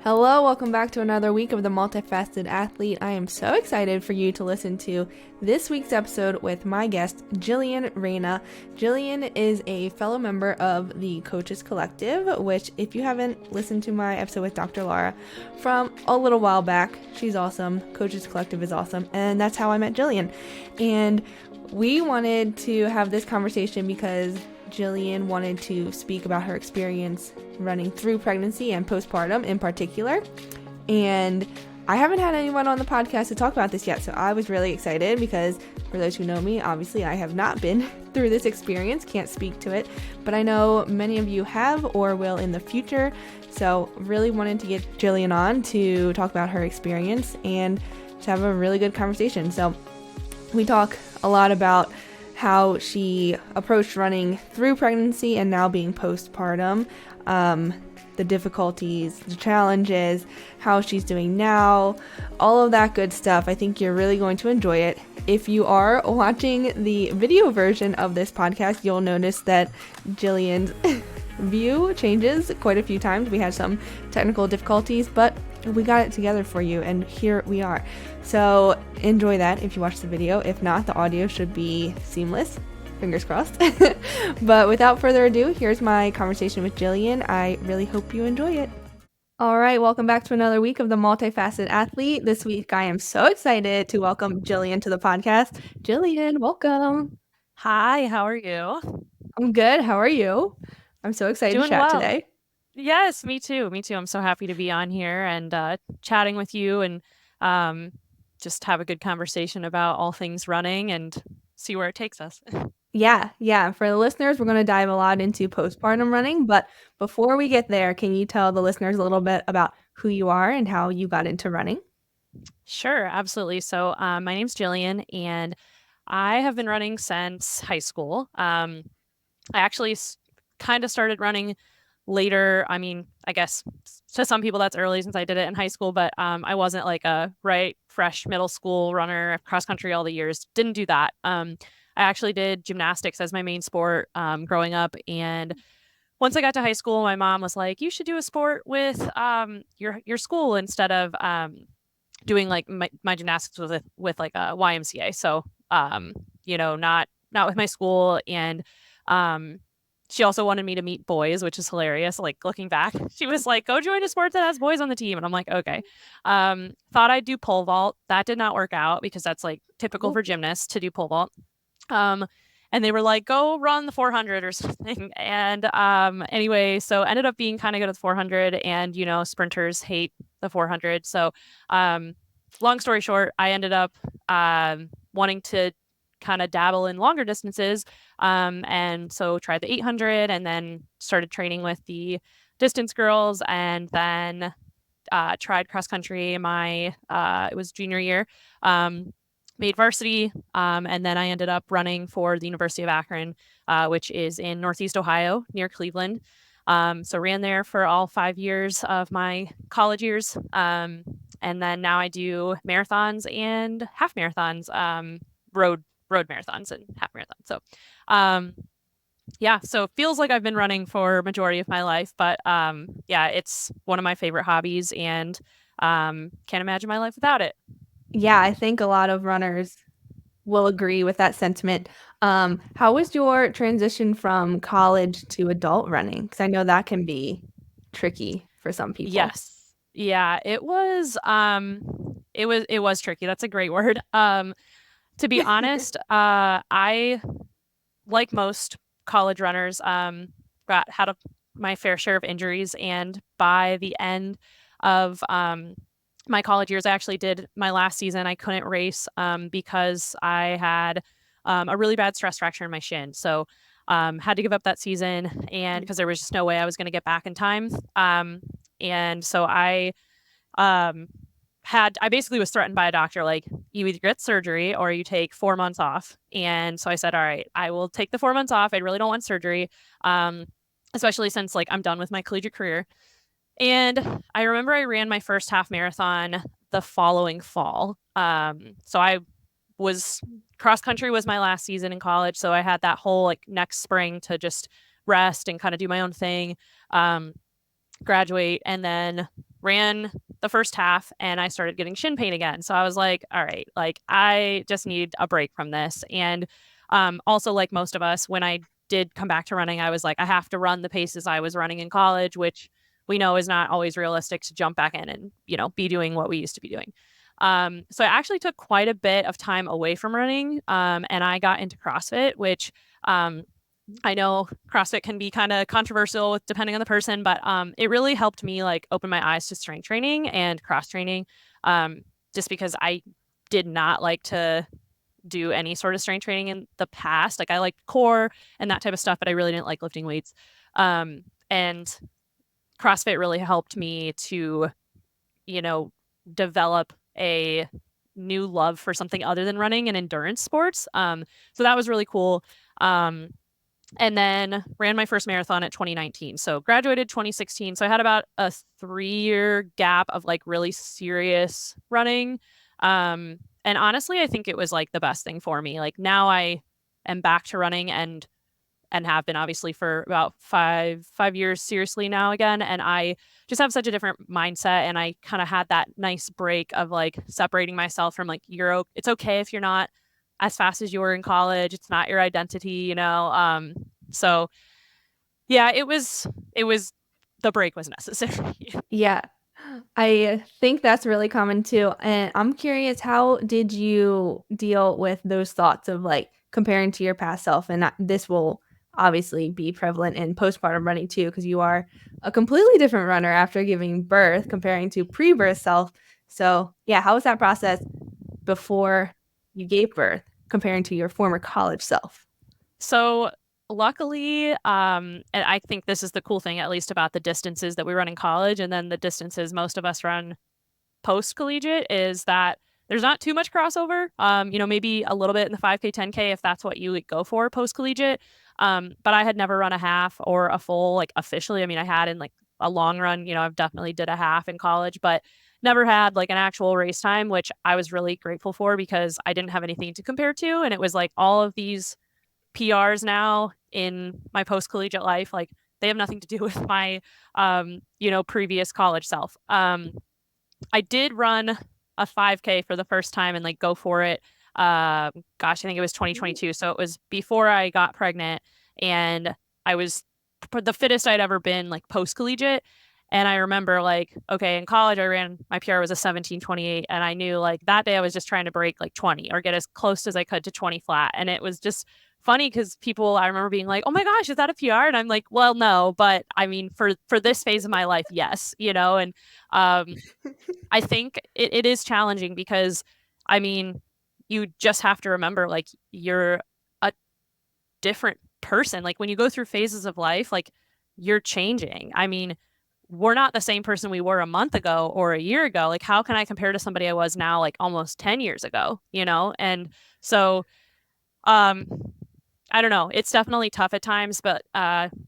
Hello, welcome back to another week of the Multifaceted Athlete. I am so excited for you to listen to this week's episode with my guest, Jillian Reyna. Jillian is a fellow member of the Coaches Collective, which if you haven't listened to my episode with Dr. Laura from a little while back, she's awesome. Coaches Collective is awesome. And that's how I met Jillian. And we wanted to have this conversation because Jillian wanted to speak about her experience running through pregnancy and postpartum in particular. And I haven't had anyone on the podcast to talk about this yet, so I was really excited because for those who know me, obviously I have not been through this experience, can't speak to it, but I know many of you have or will in the future. So really wanted to get Jillian on to talk about her experience and to have a really good conversation. So we talk a lot about how she approached running through pregnancy and now being postpartum, the difficulties, the challenges, how she's doing now, all of that good stuff. I think you're really going to enjoy it. If you are watching the video version of this podcast, you'll notice that Jillian's view changes quite a few times. We had some technical difficulties, but we got it together for you, and here we are. So enjoy that if you watch the video. If not, the audio should be seamless. Fingers crossed. But without further ado, here's my conversation with Jillian. I really hope you enjoy it. All right, welcome back to another week of the Multifaceted Athlete. This week, I am so excited to welcome Jillian to the podcast. Jillian, welcome. Hi, how are you? I'm good. How are you? I'm so excited Doing to chat well. today. Yes, me too. I'm so happy to be on here and chatting with you and just have a good conversation about all things running and see where it takes us. Yeah. For the listeners, we're going to dive a lot into postpartum running. But before we get there, can you tell the listeners a little bit about who you are and how you got into running? Sure, absolutely. So my name's Jillian, and I have been running since high school. I actually kind of started running later. I mean, I guess to some people that's early since I did it in high school, but I wasn't like a fresh middle school runner, cross country all the years. Didn't do that. I actually did gymnastics as my main sport growing up. And once I got to high school, my mom was like, you should do a sport with your school instead of doing like my gymnastics with like a YMCA. So, not with my school. And she also wanted me to meet boys, which is hilarious. Like looking back, she was like, go join a sport that has boys on the team. And I'm like, okay. Thought I'd do pole vault. That did not work out because that's like typical for gymnasts to do pole vault. And they were like, go run the 400 or something. And anyway, so ended up being kind of good at the 400, and, sprinters hate the 400. So long story short, I ended up wanting to kind of dabble in longer distances. And so tried the 800 and then started training with the distance girls, and then tried cross country it was junior year, made varsity. And then I ended up running for the University of Akron, which is in Northeast Ohio near Cleveland. So ran there for all 5 years of my college years. And then now I do marathons and half marathons, road marathons and half marathons. So, so it feels like I've been running for majority of my life, but it's one of my favorite hobbies, and can't imagine my life without it. Yeah, I think a lot of runners will agree with that sentiment. How was your transition from college to adult running? Because I know that can be tricky for some people. Yes. Yeah, it was tricky. That's a great word. To be honest, I, like most college runners, had my fair share of injuries. And by the end of my college years, I actually did my last season. I couldn't race because I had a really bad stress fracture in my shin. So had to give up that season, and because there was just no way I was going to get back in time. And so I basically was threatened by a doctor, like, you either get surgery or you take 4 months off. And so I said, all right, I will take the 4 months off. I really don't want surgery, especially since like I'm done with my collegiate career. And I remember I ran my first half marathon the following fall. So I was cross country was my last season in college. So I had that whole like next spring to just rest and kind of do my own thing, graduate, and then ran the first half and I started getting shin pain again. So I was like, all right, like I just need a break from this. And also, like most of us, when I did come back to running, I was like, I have to run the paces I was running in college, which we know is not always realistic to jump back in and, be doing what we used to be doing. So I actually took quite a bit of time away from running, and I got into CrossFit, which I know CrossFit can be kind of controversial depending on the person, but it really helped me like open my eyes to strength training and cross training, just because I did not like to do any sort of strength training in the past. Like I liked core and that type of stuff, but I really didn't like lifting weights. And CrossFit really helped me to, you know, develop a new love for something other than running and endurance sports. So that was really cool. And then ran my first marathon at 2019. So graduated 2016. So I had about a 3-year gap of like really serious running. And honestly, I think it was like the best thing for me. Like now I am back to running and have been obviously for about five years seriously now again. And I just have such a different mindset. And I kind of had that nice break of like separating myself from like it's okay if you're not as fast as you were in college. It's not your identity. So yeah, it was the break was necessary. Yeah. I think that's really common too. And I'm curious, how did you deal with those thoughts of like comparing to your past self? And this will obviously be prevalent in postpartum running too, because you are a completely different runner after giving birth comparing to pre-birth self. So, yeah, how was that process before you gave birth comparing to your former college self? So luckily, and I think this is the cool thing, at least about the distances that we run in college and then the distances most of us run post collegiate, is that there's not too much crossover. Maybe a little bit in the 5K, 10K if that's what you would go for post collegiate. But I had never run a half or a full, like officially. I mean, I had in like a long run, I've definitely did a half in college, but never had like an actual race time, which I was really grateful for because I didn't have anything to compare to. And it was like all of these PRs now in my post collegiate life, like they have nothing to do with my, previous college self. I did run a 5K for the first time and like go for it. I think it was 2022. So it was before I got pregnant and I was the fittest I'd ever been like post collegiate. And I remember like, okay, in college, my PR was a 17:28. And I knew like that day I was just trying to break like 20 or get as close as I could to 20 flat. And it was just funny because I remember being like, oh my gosh, is that a PR? And I'm like, well, no, but I mean, for this phase of my life, yes. And I think it is challenging because, I mean, you just have to remember like you're a different person. Like when you go through phases of life, like you're changing. I mean, we're not the same person we were a month ago or a year ago. Like, how can I compare to somebody I was now, like almost 10 years ago? And so, um, I don't know. It's definitely tough at times, but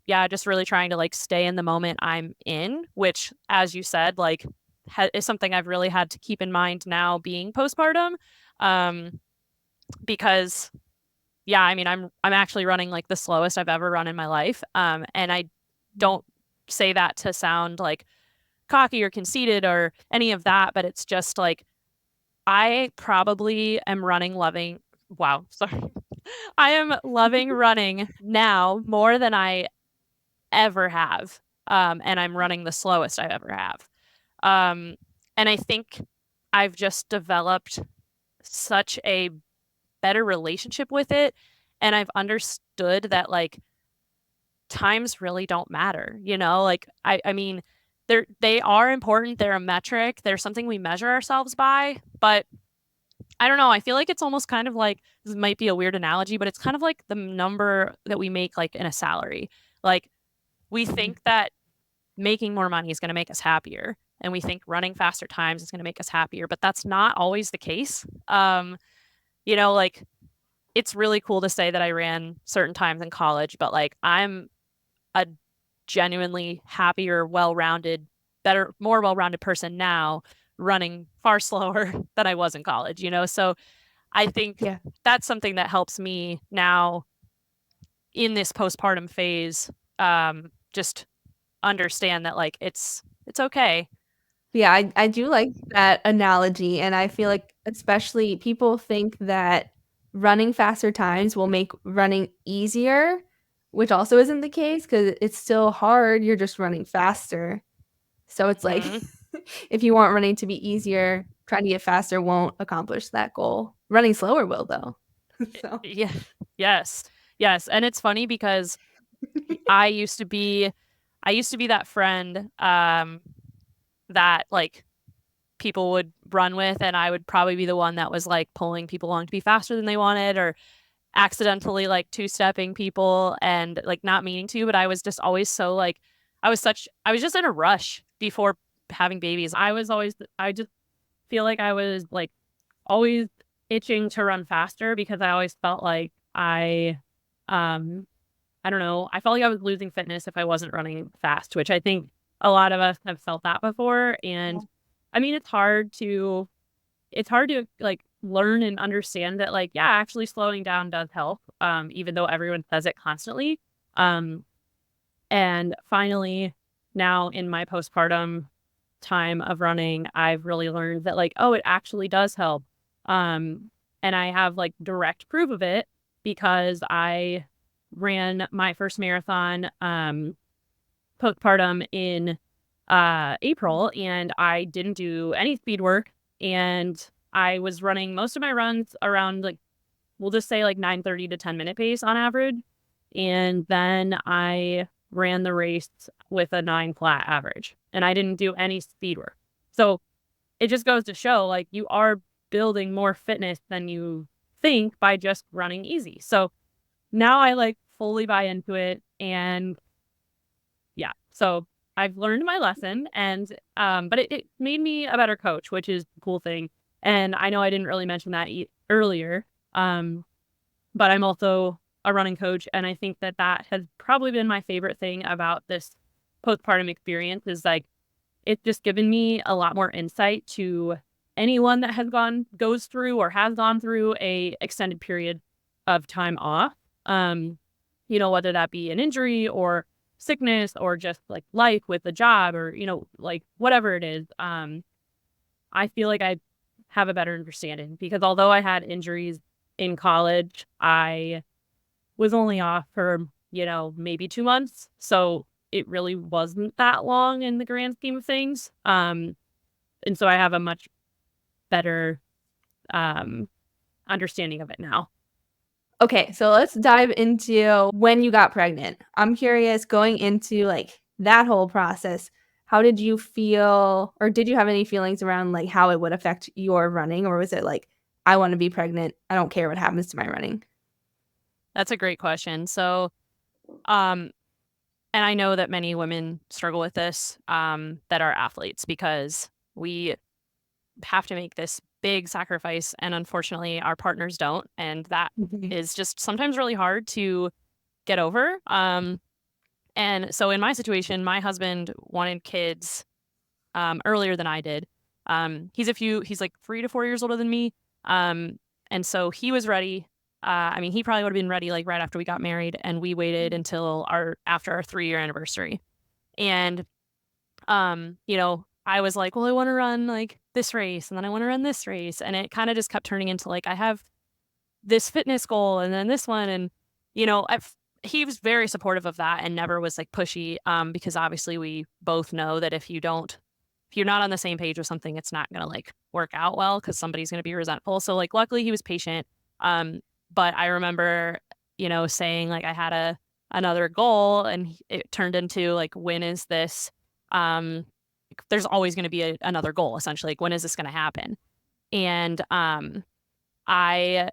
yeah, just really trying to like stay in the moment I'm in, which, as you said, like is something I've really had to keep in mind now being postpartum, um, because yeah, I mean, I'm actually running like the slowest I've ever run in my life, and I don't say that to sound like cocky or conceited or any of that, but it's just like I probably am running loving. Wow, sorry. I am loving running now more than I ever have. And I'm running the slowest I ever have. Um, and I think I've just developed such a better relationship with it. And I've understood that like times really don't matter. Like I mean, they are important. They're a metric. They're something we measure ourselves by. But I don't know. I feel like it's almost kind of like this might be a weird analogy, but it's kind of like the number that we make like in a salary. Like we think that making more money is going to make us happier, and we think running faster times is going to make us happier, but that's not always the case. Like it's really cool to say that I ran certain times in college, but like I'm a genuinely happier, well-rounded, better, more well-rounded person now running far slower than I was in college. So I think Yeah. that's something that helps me now in this postpartum phase, just understand that like it's okay. Yeah, I do like that analogy, and I feel like especially people think that running faster times will make running easier, which also isn't the case because it's still hard. You're just running faster. So it's like Mhm. if you want running to be easier, trying to get faster won't accomplish that goal. Running slower will though. So Yeah. Yes. Yes. And it's funny because I used to be that friend that like people would run with, and I would probably be the one that was like pulling people along to be faster than they wanted, or accidentally like two-stepping people and like not meaning to, but I was just always so like I was just in a rush before having babies. I just feel like I was like always itching to run faster because I always felt like um I don't know, I felt like I was losing fitness if I wasn't running fast, which I think a lot of us have felt that before. And I mean, it's hard to like learn and understand that like, yeah, actually slowing down does help. Even though everyone says it constantly. Um, and finally now in my postpartum time of running, I've really learned that like, oh, it actually does help. And I have like direct proof of it because I ran my first marathon postpartum in April, and I didn't do any speed work, and I was running most of my runs around like we'll just say like 9:30 to 10-minute pace on average, and then I ran the race with a 9 flat average, and I didn't do any speed work. So it just goes to show like you are building more fitness than you think by just running easy. So now I like fully buy into it, and yeah. So I've learned my lesson, and but it made me a better coach, which is the cool thing. And I know I didn't really mention that earlier. Um but I'm also a running coach, and I think that that has probably been my favorite thing about this postpartum experience is like it's just given me a lot more insight to anyone that goes through or has gone through a extended period of time off. Um, whether that be an injury or sickness or just like life with a job or, like whatever it is. I feel like I have a better understanding because although I had injuries in college, I was only off for, maybe 2 months. So it really wasn't that long in the grand scheme of things. And so I have a much better um, understanding of it now. okay, so let's dive into when you got pregnant. I'm curious going into like that whole process. How did you feel, or did you have any feelings around like how it would affect your running, or was it like, I want to be pregnant, I don't care what happens to my running? That's a great question. So, um, and I know that many women struggle with this that are athletes because we have to make this big sacrifice, and unfortunately, our partners don't, and that Mhm. is just sometimes really hard to get over. And so in my situation, my husband wanted kids earlier than I did. He's like 3 to 4 years older than me. Um, and so he was ready. I mean, he probably would have been ready like right after we got married, and we waited until after our 3-year anniversary. And I was like, well, I want to run like this race, and then I want to run this race, and it kind of just kept turning into like I have this fitness goal and then this one, and he was very supportive of that and never was like pushy because obviously we both know that if you're not on the same page with something, it's not going to like work out well because somebody's going to be resentful. So like luckily he was patient. But I remember saying like I had another goal, and it turned into like when is this there's always going to be another goal, essentially, like when is this going to happen. And I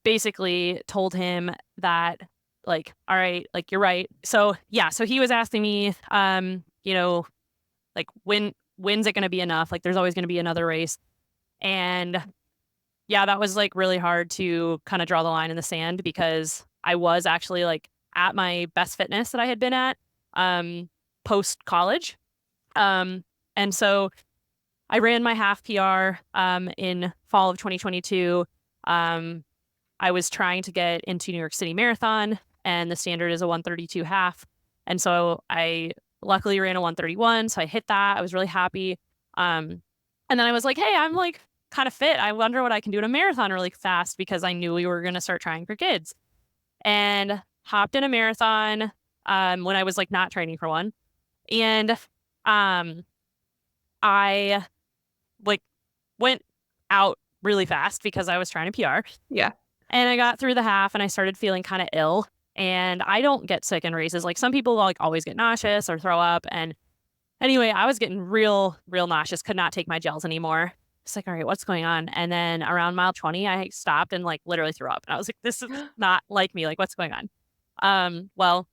basically told him that like, all right, like you're right. So yeah, so he was asking me, like when's it gonna be enough? Like there's always gonna be another race. And yeah, that was like really hard to kind of draw the line in the sand because I was actually like at my best fitness that I had been at post college. Um and so I ran my half PR in fall of 2022. Um I was trying to get into New York City Marathon, and the standard is a 132 half. And so I luckily ran a 131, so I hit that. I was really happy. And then I was like, hey, I'm like kind of fit. I wonder what I can do in a marathon really fast, because I knew we were going to start trying for kids. And hopped in a marathon when I was like not training for one. And um, I like went out really fast because I was trying to PR. Yeah. And I got through the half and I started feeling kind of ill. And I don't get sick in races. Like some people like always get nauseous or throw up. And anyway, I was getting real nauseous, could not take my gels anymore. It's like, all right, what's going on? And then around mile 20, I stopped and like literally threw up. And I was like, this is not like me. Like, what's going on? Well,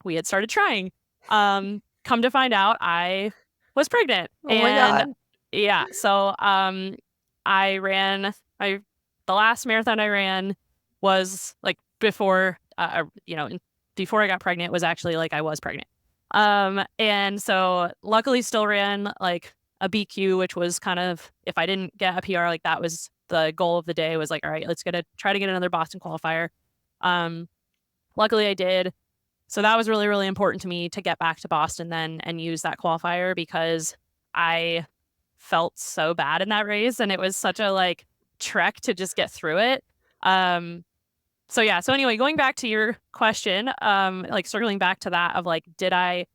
we had started trying. Come to find out, I was pregnant. Oh my And God. yeah, so I ran the last marathon I ran was like before before I got pregnant was actually like I was pregnant. And so luckily still ran like a BQ, which was kind of, if I didn't get a PR, like that was the goal of the day, was like, all right, let's try to get another Boston qualifier. Luckily I did. So that was really, really important to me to get back to Boston then and use that qualifier, because I felt so bad in that race and it was such a like trek to just get through it. So yeah, so anyway, going back to your question, like circling back to that of like, did I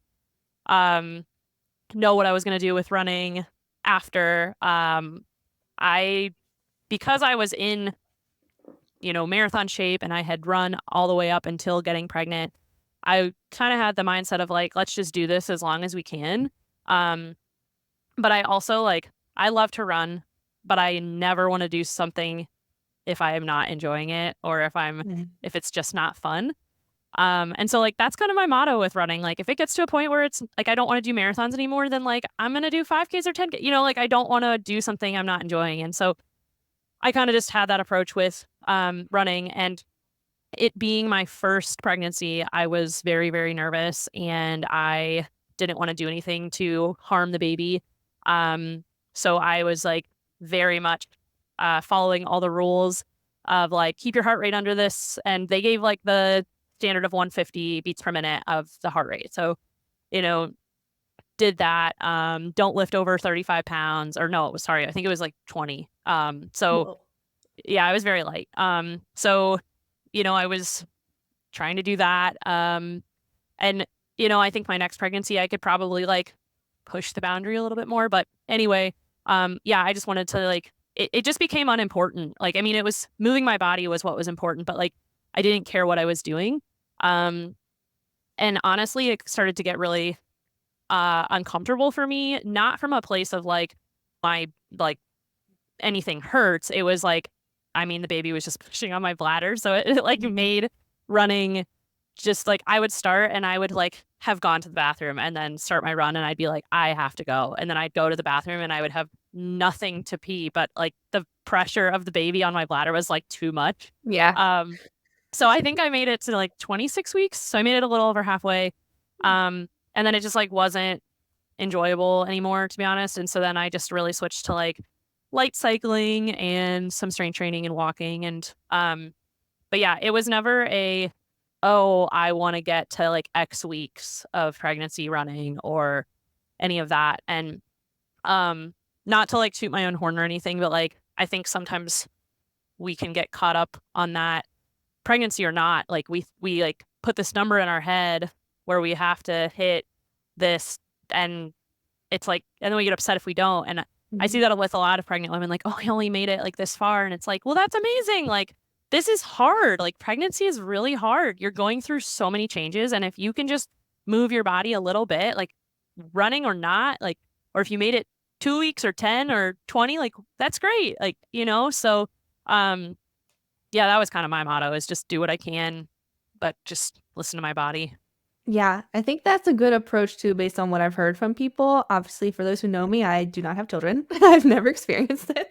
know what I was going to do with running after? I Because I was in, marathon shape and I had run all the way up until getting pregnant, I kind of had the mindset of like, let's just do this as long as we can. But I also like, I love to run, but I never want to do something if I am not enjoying it, or if it's just not fun. And so like, that's kind of my motto with running. Like if it gets to a point where it's like, I don't want to do marathons anymore, then like, I'm going to do 5Ks or 10K, like I don't want to do something I'm not enjoying. And so I kind of just had that approach with, running. And it being my first pregnancy, I was very, very nervous and I didn't want to do anything to harm the baby. So I was like very much following all the rules of like, keep your heart rate under this. And they gave like the standard of 150 beats per minute of the heart rate. So, did that. Don't lift over 35 pounds, or no, I think it was like 20. So Whoa. yeah, I was very light. So I was trying to do that. And, I think my next pregnancy, I could probably like push the boundary a little bit more. But anyway, yeah, I just wanted to like, it just became unimportant. Like, I mean, it was moving my body was what was important, but like, I didn't care what I was doing. And honestly, it started to get really uncomfortable for me, not from a place of like my, like anything hurts. It was like, I mean, the baby was just pushing on my bladder. So it like made running just like, I would start and I would like have gone to the bathroom and then start my run and I'd be like, I have to go. And then I'd go to the bathroom and I would have nothing to pee, but like the pressure of the baby on my bladder was like too much. Yeah. So I think I made it to like 26 weeks. So I made it a little over halfway. And then it just like wasn't enjoyable anymore, to be honest. And so then I just really switched to like light cycling and some strength training and walking. And but yeah, it was never I want to get to like X weeks of pregnancy running or any of that. And not to like toot my own horn or anything, but like I think sometimes we can get caught up on that, pregnancy or not. Like we like put this number in our head where we have to hit this, and it's like, and then we get upset if we don't. And I see that with a lot of pregnant women, like, oh, I only made it like this far. And it's like, well, that's amazing. Like, this is hard. Like, pregnancy is really hard. You're going through so many changes. And if you can just move your body a little bit, like running or not, like, or if you made it 2 weeks or 10 or 20, like, that's great. Like, so, yeah, that was kind of my motto, is just do what I can, but just listen to my body. Yeah, I think that's a good approach too, based on what I've heard from people. Obviously, for those who know me, I do not have children. I've never experienced this.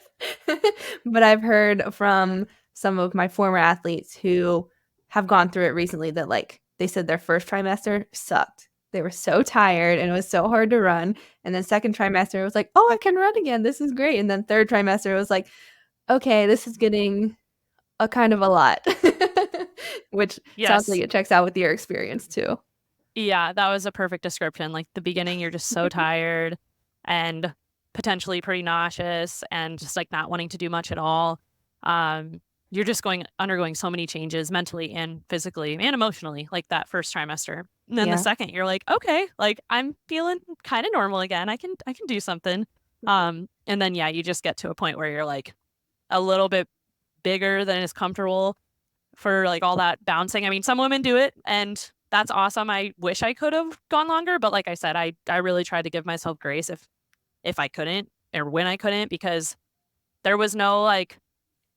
But I've heard from some of my former athletes who have gone through it recently that like they said their first trimester sucked. They were so tired and it was so hard to run. And then second trimester was like, oh, I can run again. This is great. And then third trimester was like, okay, this is getting a kind of a lot. Which sounds like Yes. it checks out with your experience too. Yeah, that was a perfect description. Like the beginning, you're just so tired. And potentially pretty nauseous and just like not wanting to do much at all. You're just undergoing so many changes mentally and physically and emotionally, like that first trimester. And then the Yeah. second, you're like, okay, like I'm feeling kind of normal again. I can do something. And then yeah, you just get to a point where you're like a little bit bigger than is comfortable for like all that bouncing. I mean, some women do it and that's awesome. I wish I could have gone longer, but like I said, I really tried to give myself grace if I couldn't or when I couldn't, because there was no like,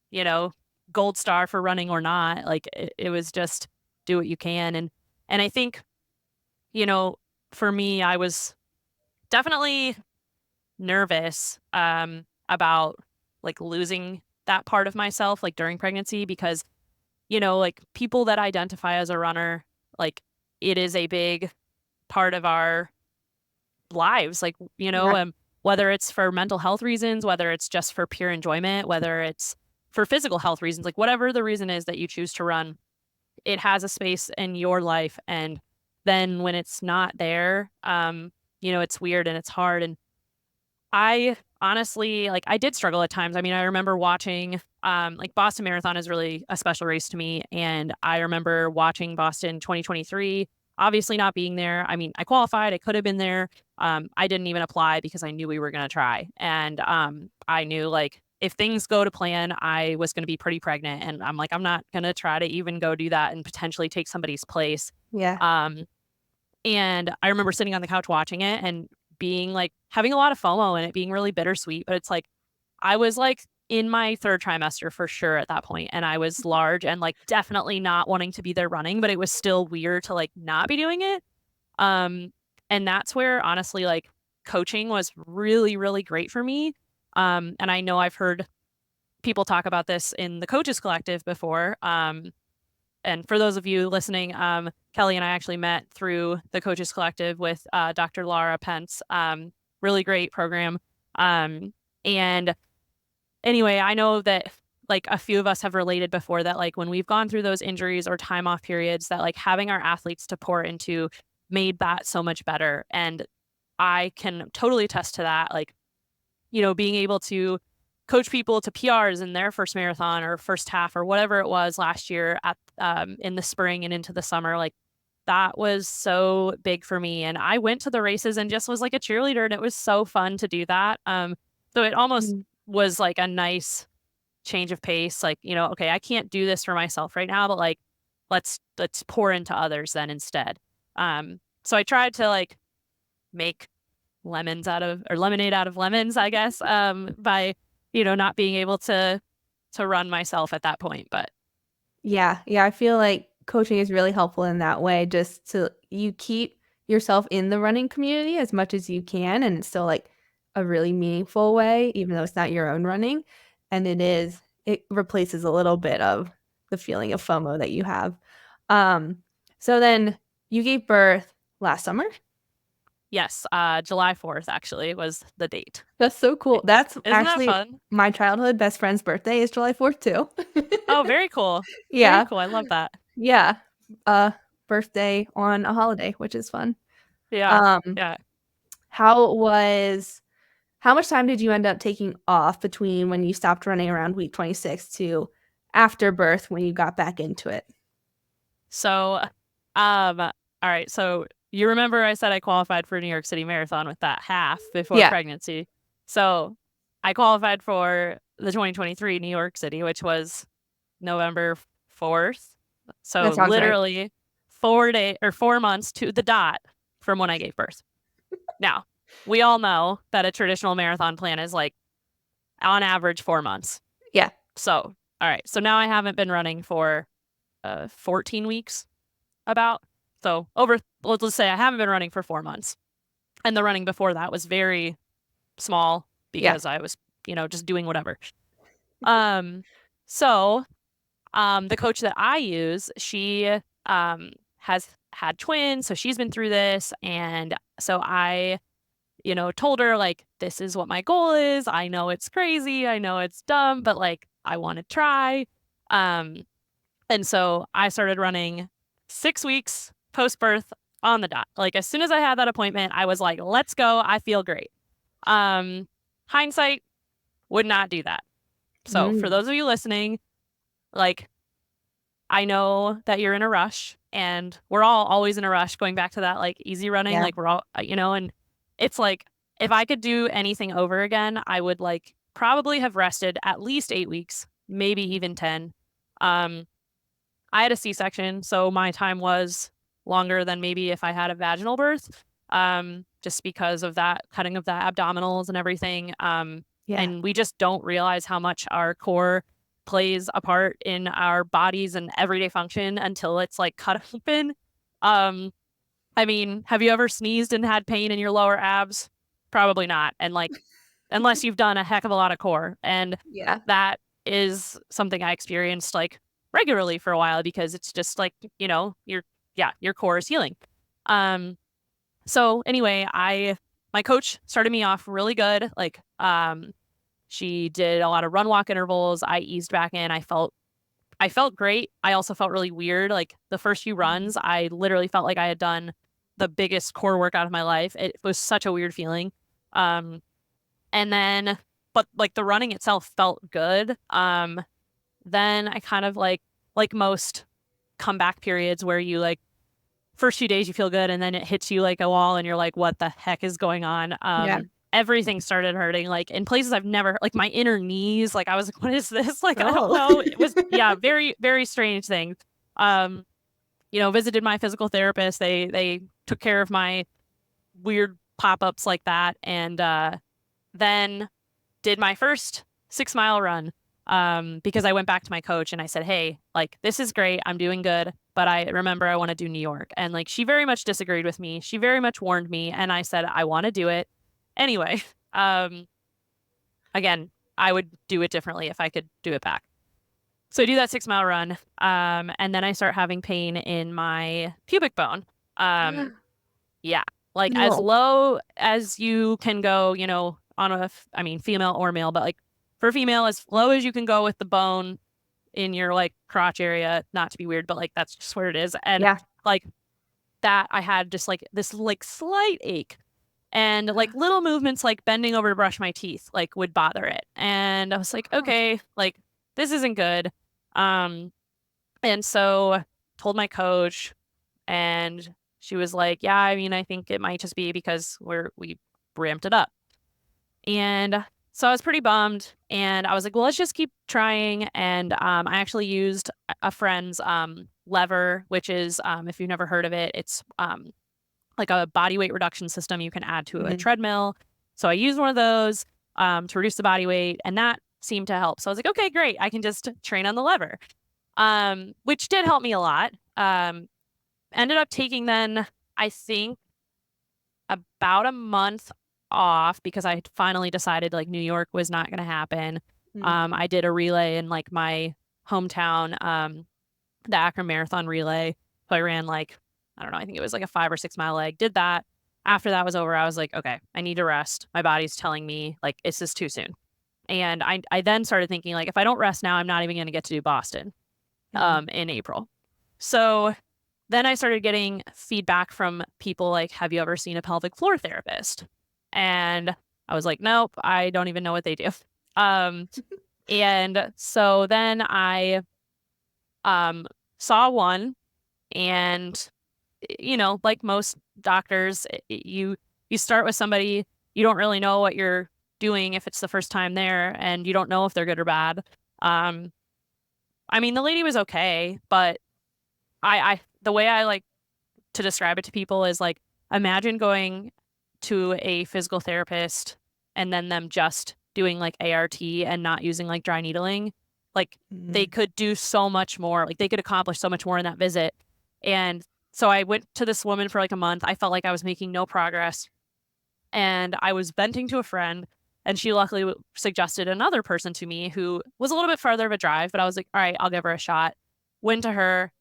you know, gold star for running or not. Like it was just do what you can. And I think, you know, for me, I was definitely nervous about like losing that part of myself like during pregnancy, because like people that identify as a runner, like it is a big part of our lives, like Yeah. whether it's for mental health reasons, whether it's just for pure enjoyment, whether it's for physical health reasons, like whatever the reason is that you choose to run, it has a space in your life. And then when it's not there, it's weird and it's hard. And I honestly, like, I did struggle at times. I mean, I remember watching, like, Boston Marathon is really a special race to me. And I remember watching Boston 2023, obviously not being there. I mean, I qualified, I could have been there. I didn't even apply because I knew we were going to try. And I knew, like, if things go to plan, I was going to be pretty pregnant. And I'm like, I'm not going to try to even go do that and potentially take somebody's place. Yeah. Um, and I remember sitting on the couch watching it and being like having a lot of FOMO and it being really bittersweet. But it's like I was like in my third trimester for sure at that point, and I was large and like definitely not wanting to be there running, but it was still weird to like not be doing it. Um, and that's where honestly like coaching was really, really great for me. And I know I've heard people talk about this in the Coaches Collective before. And for those of you listening, Kelly and I actually met through the Coaches Collective with Dr. Laura Pence. Really great program. And anyway, I know that like a few of us have related before that like when we've gone through those injuries or time off periods, that like having our athletes to pour into made that so much better. And I can totally attest to that. Like, being able to coach people to PRs in their first marathon or first half or whatever it was last year at in the spring and into the summer, like that was so big for me. And I went to the races and just was like a cheerleader, and it was so fun to do that. So it almost Mhm. was like a nice change of pace. Like, okay, I can't do this for myself right now, but like let's pour into others then instead. So I tried to like make lemonade out of lemons, I guess, by, not being able to run myself at that point. But Yeah, yeah, I feel like coaching is really helpful in that way, just to you keep yourself in the running community as much as you can, and it's still like a really meaningful way, even though it's not your own running. And it replaces a little bit of the feeling of FOMO that you have. Um, so then you gave birth last summer? yes, July 4th actually was the date. That's so cool. That's Isn't that actually fun? my childhood best friend's birthday is July 4th too. Oh, very cool. Very Yeah. cool. I love that. Yeah. Uh, birthday on a holiday, which is fun. Yeah. Um, Yeah. how was how much time did you end up taking off between when you stopped running around week 26 to after birth when you got back into it? So, all right. So you remember I said I qualified for New York City Marathon with that half before Yeah, pregnancy. So I qualified for the 2023 New York City, which was November 4th. So that sounds right. literally 4 months to the dot from when I gave birth. Now, we all know that a traditional marathon plan is like on average 4 months. Yeah. So, all right. So now I haven't been running for 14 weeks about. So let's just say I haven't been running for 4 months. And the running before that was very small Yeah. because I was, just doing whatever. Um, so the coach that I use, she has had twins, so she's been through this. And so I, told her, like, this is what my goal is. I know it's crazy. I know it's dumb, but like, I want to try. Um, and so I started running 6 weeks post birth on the dot. Like, as soon as I had that appointment, I was like, let's go. I feel great. Um, Hindsight, would not do that. So for those of you listening, like, I know that you're in a rush, and we're all always in a rush, going back to that, like, easy running. Yeah. Like, we're all, and it's like, if I could do anything over again, I would, like, probably have rested at least 8 weeks, maybe even 10. Um, I had a C-section, so my time was longer than maybe if I had a vaginal birth, just because of that cutting of the abdominals and everything. Yeah. And we just don't realize how much our core plays a part in our bodies and everyday function until it's like cut open. Um, I mean, have you ever sneezed and had pain in your lower abs? Probably not. And like, unless you've done a heck of a lot of core. And Yeah. that is something I experienced like regularly for a while, because it's just like, your core is healing. So anyway, my coach started me off really good. Like, she did a lot of run walk intervals. I eased back in. I felt great. I also felt really weird. Like, the first few runs, I literally felt like I had done the biggest core workout of my life. It was such a weird feeling. And then, but like, the running itself felt good. Then I kind of like most comeback periods where you like, first few days you feel good, and then it hits you like a wall and you're like, what the heck is going on? Yeah. Everything started hurting, like in places I've never, like my inner knees. Like, I was like, what is this? Like, I don't Oh. know. It was, yeah, very, very strange thing. Um, visited my physical therapist. They took care of my weird pop-ups like that. And then did my first 6 mile run, because I went back to my coach and I said, hey, like, this is great. I'm doing good. But I remember I want to do New York. And like, she very much disagreed with me. She very much warned me. And I said, I want to do it. Anyway, again, I would do it differently if I could do it back. So I do that 6 mile run. And then I start having pain in my pubic bone. Yeah. Like, as No. low as you can go, on I mean, female or male, but like, for female, as low as you can go with the bone in your like crotch area, not to be weird, but like, that's just where it is. And Yeah. like, that, I had just like this like slight ache, and like little movements like bending over to brush my teeth like would bother it. And I was like, Oh. okay, like, this isn't good. Um, and so told my coach, and she was like, yeah, I mean, I think it might just be because we ramped it up. And so I was pretty bummed, and I was like, well, let's just keep trying. And I actually used a friend's lever, which is, if you've never heard of it, it's like a body weight reduction system you can add to a treadmill. So I used one of those to reduce the body weight, and that seemed to help. So I was like, okay, great. I can just train on the lever, which did help me a lot. Ended up taking then, I think, about a month off, because I had finally decided like New York was not going to happen. I did a relay in like my hometown, the Akron Marathon relay. So I ran like, I don't know, I think it was like a 5 or 6 mile leg. Did that. After that was over, I was like, okay, I need to rest. My body's telling me like, it's just too soon. And I then started thinking, like, if I don't rest now, I'm not even going to get to do Boston in April. So then I started getting feedback from people like, have you ever seen a pelvic floor therapist? And I was like, nope, I don't even know what they do. And so then I saw one, and like most doctors, you start with somebody, you don't really know what you're doing if it's the first time there, and you don't know if they're good or bad. I mean, the lady was okay, but I the way I like to describe it to people is like, imagine going to a physical therapist and then them just doing like ART and not using like dry needling. Like, they could do so much more. Like, they could accomplish so much more in that visit. And so I went to this woman for like a month. I felt like I was making no progress, and I was venting to a friend, and she luckily suggested another person to me who was a little bit farther of a drive, but I was like, all right, I'll give her a shot. Went to her,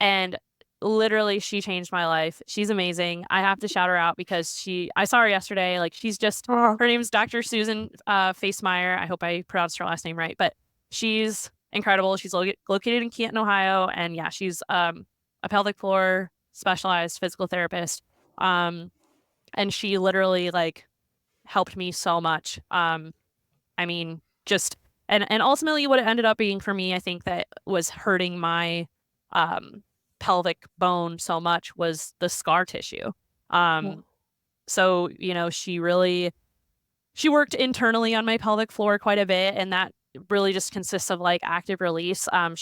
and literally, she changed my life. She's amazing. I have to shout her out, because I saw her yesterday. Like, she's just, her name's Dr. Susan Facemeyer. I hope I pronounced her last name right, but she's incredible. She's located in Canton, Ohio. And yeah, she's a pelvic floor specialized physical therapist. And she literally like helped me so much. I mean, just and ultimately what it ended up being for me, I think that was hurting my pelvic bone so much was the scar tissue. Well, So, she worked internally on my pelvic floor quite a bit, and that really just consists of like active release. I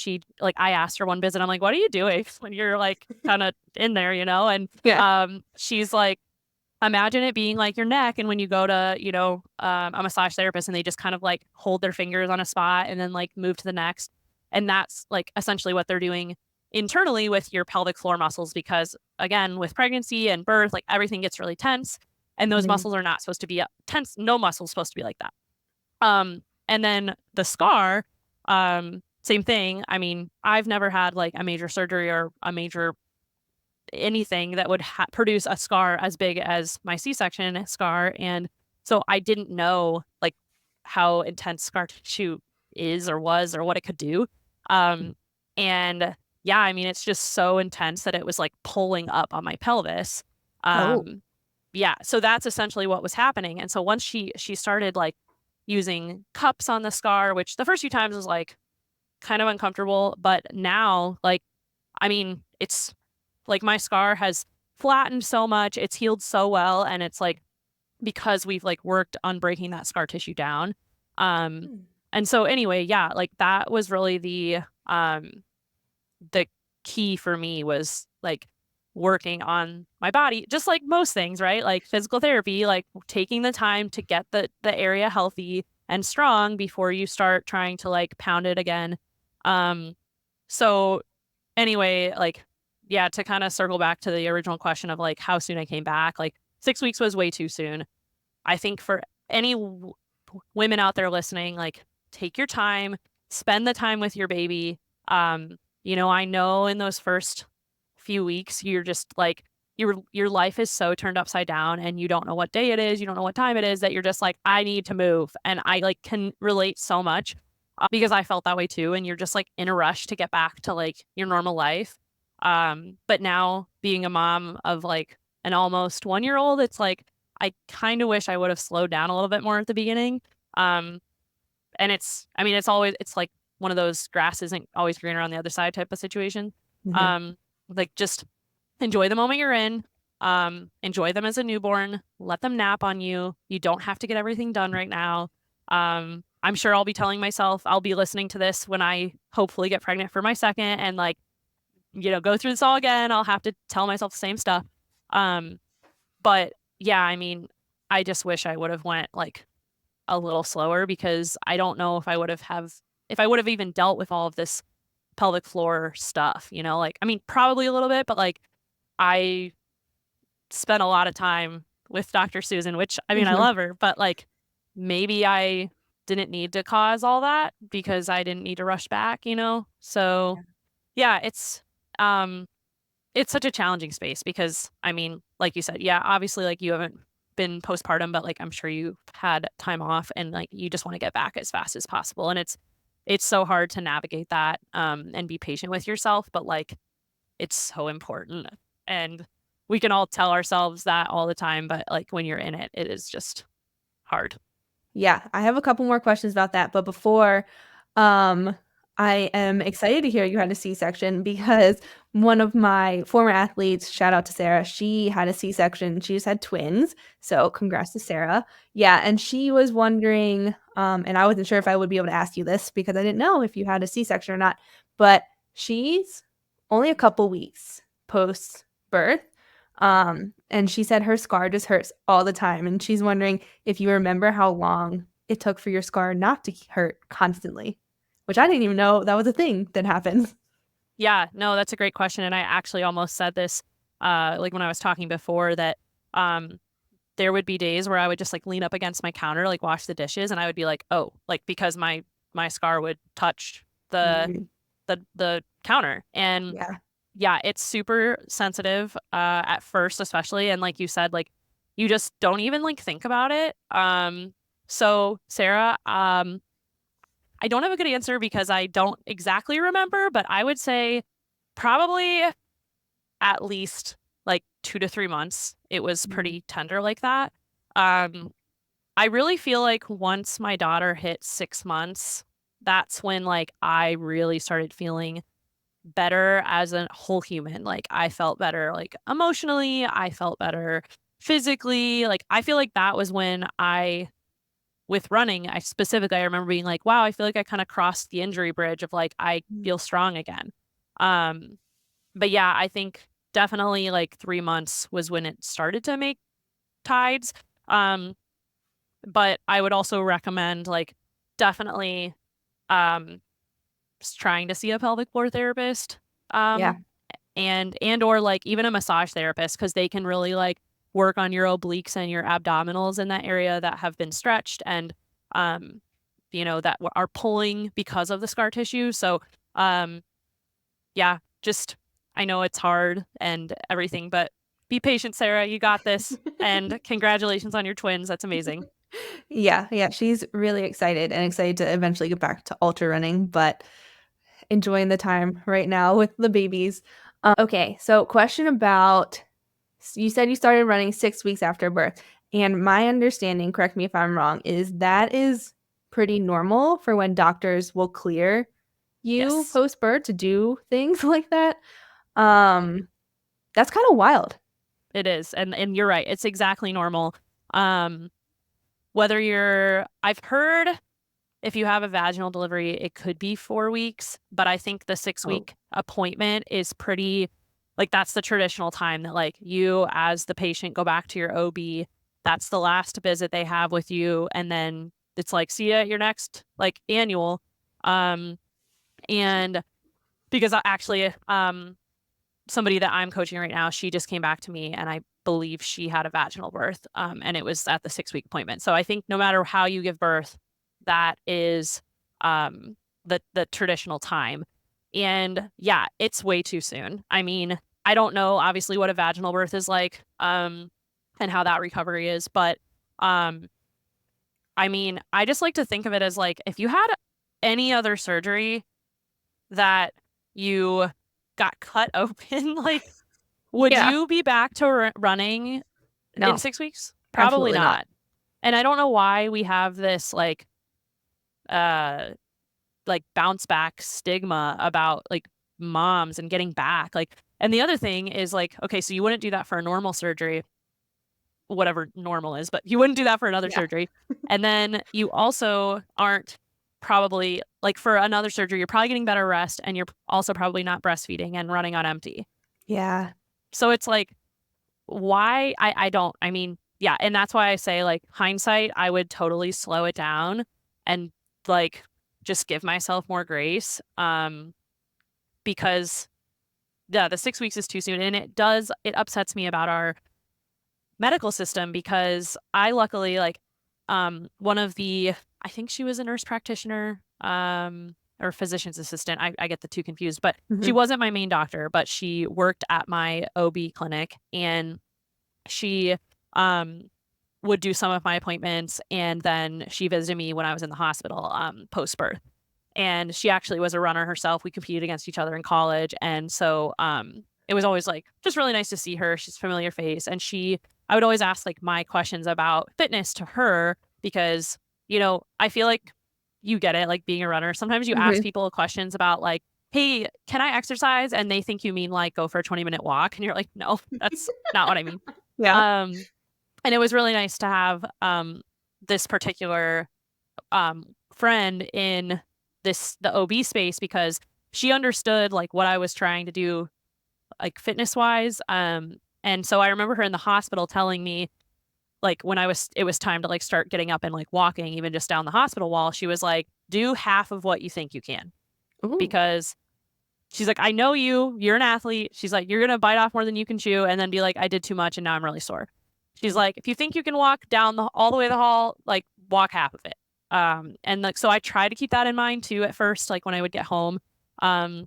asked her one visit, I'm like, what are you doing when you're like kind of in there, And yeah. she's like, imagine it being like your neck, and when you go to, a massage therapist and they just kind of like hold their fingers on a spot and then like move to the next. And that's like essentially what they're doing internally with your pelvic floor muscles, because again, with pregnancy and birth, like everything gets really tense and those Mhm. muscles are not supposed to be tense. No muscle's supposed to be like that. And then the scar, same thing. I mean, I've never had like a major surgery or a major anything that would produce a scar as big as my C-section scar. And so I didn't know like how intense scar tissue is or was or what it could do. And yeah, I mean, it's just so intense that it was like pulling up on my pelvis. Oh. Yeah, so that's essentially what was happening. And so once she started like using cups on the scar, which the first few times was like kind of uncomfortable, but now like I mean, it's like my scar has flattened so much, it's healed so well, and it's like because we've like worked on breaking that scar tissue down. Um Hmm. and so anyway, yeah, like that was really the key for me was like working on my body, just like most things, right? Like physical therapy, like taking the time to get the area healthy and strong before you start trying to like pound it again. Um so anyway, like, yeah, to kind of circle back to the original question of like how soon I came back, like 6 weeks was way too soon. I think for any women out there listening, like take your time, spend the time with your baby. I know in those first few weeks, you're just like, your life is so turned upside down and you don't know what day it is, you don't know what time it is, that you're just like, I need to move. And I like can relate so much because I felt that way too. And you're just like in a rush to get back to like your normal life. But now being a mom of like an almost 1 year old, it's like I kind of wish I would have slowed down a little bit more at the beginning. Um, and I mean, it's like one of those grass isn't always greener on the other side type of situation. Mhm. Um, like just enjoy the moment you're in. Enjoy them as a newborn. Let them nap on you. You don't have to get everything done right now. I'm sure I'll be telling myself, I'll be listening to this when I hopefully get pregnant for my second and like, go through this all again. I'll have to tell myself the same stuff. Um, but yeah, I mean, I just wish I would have went like a little slower because I don't know if I would have even dealt with all of this pelvic floor stuff, like I mean, probably a little bit, but like I spent a lot of time with Dr. Susan, which I mean, I Mhm. love her, but like maybe I didn't need to cause all that because I didn't need to rush back. So yeah, um it's such a challenging space because I mean, like you said, yeah, obviously like you haven't been postpartum, but like I'm sure you've had time off and like you just want to get back as fast as possible. And it's so hard to navigate that and be patient with yourself, but like it's so important. And we can all tell ourselves that all the time, but like when you're in it, it is just hard. Yeah, I have a couple more questions about that, but before, um, I am excited to hear you had a C-section because one of my former athletes, shout out to Sarah, she had a C-section. She just had twins, so congrats to Sarah. Yeah, and she was wondering, and I wasn't sure if I would be able to ask you this because I didn't know if you had a C-section or not, but she's only a couple weeks post-birth, and she said her scar just hurts all the time, and she's wondering if you remember how long it took for your scar not to hurt constantly, which I didn't even know that was a thing that happens. Yeah, no, that's a great question. And I actually almost said this like when I was talking before that um there would be days where I would just like lean up against my counter, like wash the dishes, and I would be like, oh, like because my scar would touch the Mhm. the counter. And Yeah. yeah, it's super sensitive at first, especially. And like you said, like you just don't even like think about it. So Sarah, I don't have a good answer because I don't exactly remember, but I would say probably at least like 2 to 3 months. It was Mhm. pretty tender like that. Um, I really feel like once my daughter hit 6 months, that's when like I really started feeling better as a whole human. Like I felt better like emotionally, I felt better physically. Like I feel like that was when I with running, I remember being like, wow, I feel like I kind of crossed the injury bridge of like I feel strong again. Um but yeah, I think definitely like 3 months was when it started to make tides. Um but I would also recommend like definitely um trying to see a pelvic floor therapist. Yeah. Um and or like even a massage therapist because they can really like work on your obliques and your abdominals in that area that have been stretched and um that are pulling because of the scar tissue. So um yeah, just I know it's hard and everything, but be patient, Sarah. You got this. And congratulations on your twins. That's amazing. Yeah, she's really excited and excited to eventually get back to ultra running, but enjoying the time right now with the babies. Okay, so question about you said you started running 6 weeks after birth, and my understanding, correct me if I'm wrong, is that is pretty normal for when doctors will clear you Yes, post birth to do things like that. Um, that's kind of wild. it is. And you're right. It's exactly normal. Um, whether I've heard if you have a vaginal delivery, it could be 4 weeks, but I think the six Oh, week appointment is pretty, like, that's the traditional time that, like, you as the patient go back to your OB. That's the last visit they have with you. And then it's like, see you at your next, like, annual. Um, and because somebody that I'm coaching right now, she just came back to me and I believe she had a vaginal birth. And it was at the 6 week appointment. So I think no matter how you give birth, that is um the traditional time. And yeah, it's way too soon. I mean, I don't know obviously what a vaginal birth is like, and how that recovery is, but um I mean, I just like to think of it as like if you had any other surgery that you got cut open, like would yeah. you be back to running in No, 6 weeks? Probably absolutely not. not. And I don't know why we have this uh like bounce back stigma about like moms and getting back. Like, and the other thing is like, okay, so you wouldn't do that for a normal surgery, whatever normal is, but you wouldn't do that for another Yeah. surgery. And then you also aren't probably like for another surgery, you're probably getting better rest and you're also probably not breastfeeding and running on empty. Yeah. So it's like why I don't I mean, yeah, and that's why I say like hindsight, I would totally slow it down and like just give myself more grace. Because yeah, the 6 weeks is too soon. And it upsets me about our medical system because I luckily like one of the I think she was a nurse practitioner, or physician's assistant. I get the two confused, but she Hmm. wasn't my main doctor, but she worked at my OB clinic and she um would do some of my appointments and then she visited me when I was in the hospital post birth. And she actually was a runner herself. We competed against each other in college and so it was always like just really nice to see her. She's a familiar face and I would always ask like my questions about fitness to her because I feel like you get it like being a runner. Sometimes you ask Hmm. people questions about like hey, can I exercise? And they think you mean like go for a 20-minute walk and you're like no, that's not what I mean. Yeah. Um, and it was really nice to have this particular friend in the OB space because she understood like what I was trying to do like fitness wise. And so I remember her in the hospital telling me like when it was time to like start getting up and like walking even just down the hospital wall, she was like, do half of what you think you can Ooh. because she's like, I know you're an athlete. She's like, you're gonna bite off more than you can chew and then be like, I did too much and now I'm really sore. She's like, if you think you can walk down all the way to the hall, like walk half of it. And like so I try to keep that in mind too at first, like when I would get home. Um,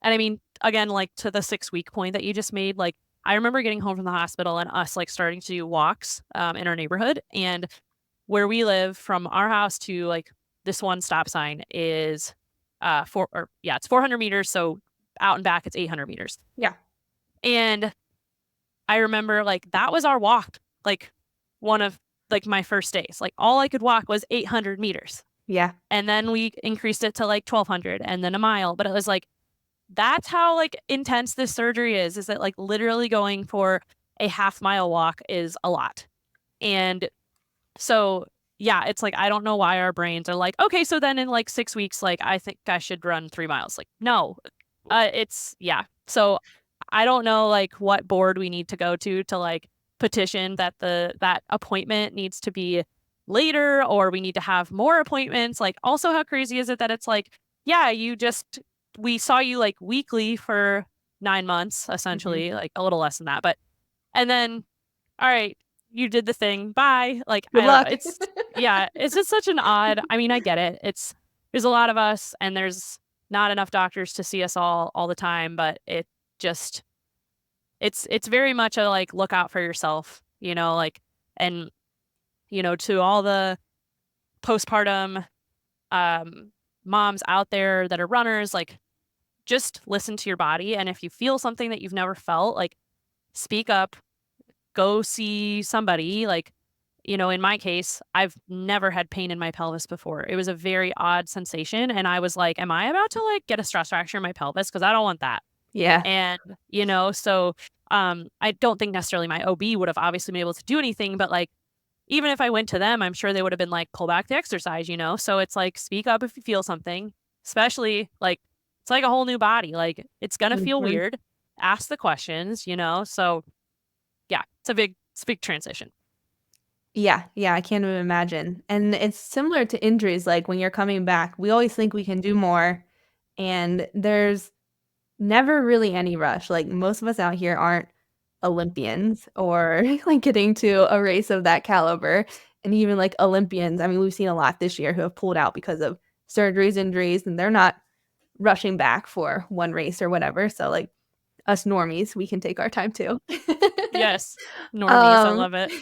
and I mean, again, like to the 6 week point that you just made, like I remember getting home from the hospital and us like starting to do walks in our neighborhood. And where we live from our house to like this one stop sign is it's 400 meters. So out and back, it's 800 meters. Yeah. And I remember like that was our walk, like one of like my first days. Like all I could walk was 800 meters. Yeah. And then we increased it to like 1200 and then a mile. But it was like, that's how like intense this surgery is that like literally going for a half-mile walk is a lot. And so, yeah, it's like, I don't know why our brains are like, okay, so then in like 6 weeks, like, I think I should run 3 miles. Like, no, yeah. So I don't know like what board we need to go to like petition that that appointment needs to be later, or we need to have more appointments. Like, also, how crazy is it that it's like, yeah, we saw you like weekly for 9 months, essentially, like a little less than that. But, and then, all right, you did the thing. Bye. Like, Good I don't know. luck. Yeah, it's just such an odd, I mean, I get it. There's a lot of us and there's not enough doctors to see us all the time, but it just, it's very much a like, look out for yourself, like, and, to all the postpartum um, moms out there that are runners, like, just listen to your body. And if you feel something that you've never felt, like, speak up, go see somebody. Like, in my case, I've never had pain in my pelvis before. It was a very odd sensation. And I was like, am I about to like get a stress fracture in my pelvis? Because I don't want that. Yeah. And, so I don't think necessarily my OB would have obviously been able to do anything, but like, even if I went to them, I'm sure they would have been like, pull back the exercise, So it's like, speak up if you feel something, especially like, it's like a whole new body. Like, it's going to feel Mhm. weird. Ask the questions, So yeah, it's a big transition. Yeah, yeah, I can't even imagine. And it's similar to injuries, like when you're coming back, we always think we can do more, and there's never really any rush. Like most of us out here aren't Olympians or like getting to a race of that caliber. And even like Olympians, I mean, we've seen a lot this year who have pulled out because of surgeries, injuries, and they're not rushing back for one race or whatever. So like us normies, we can take our time too. Yes. Normies. I Um, love it.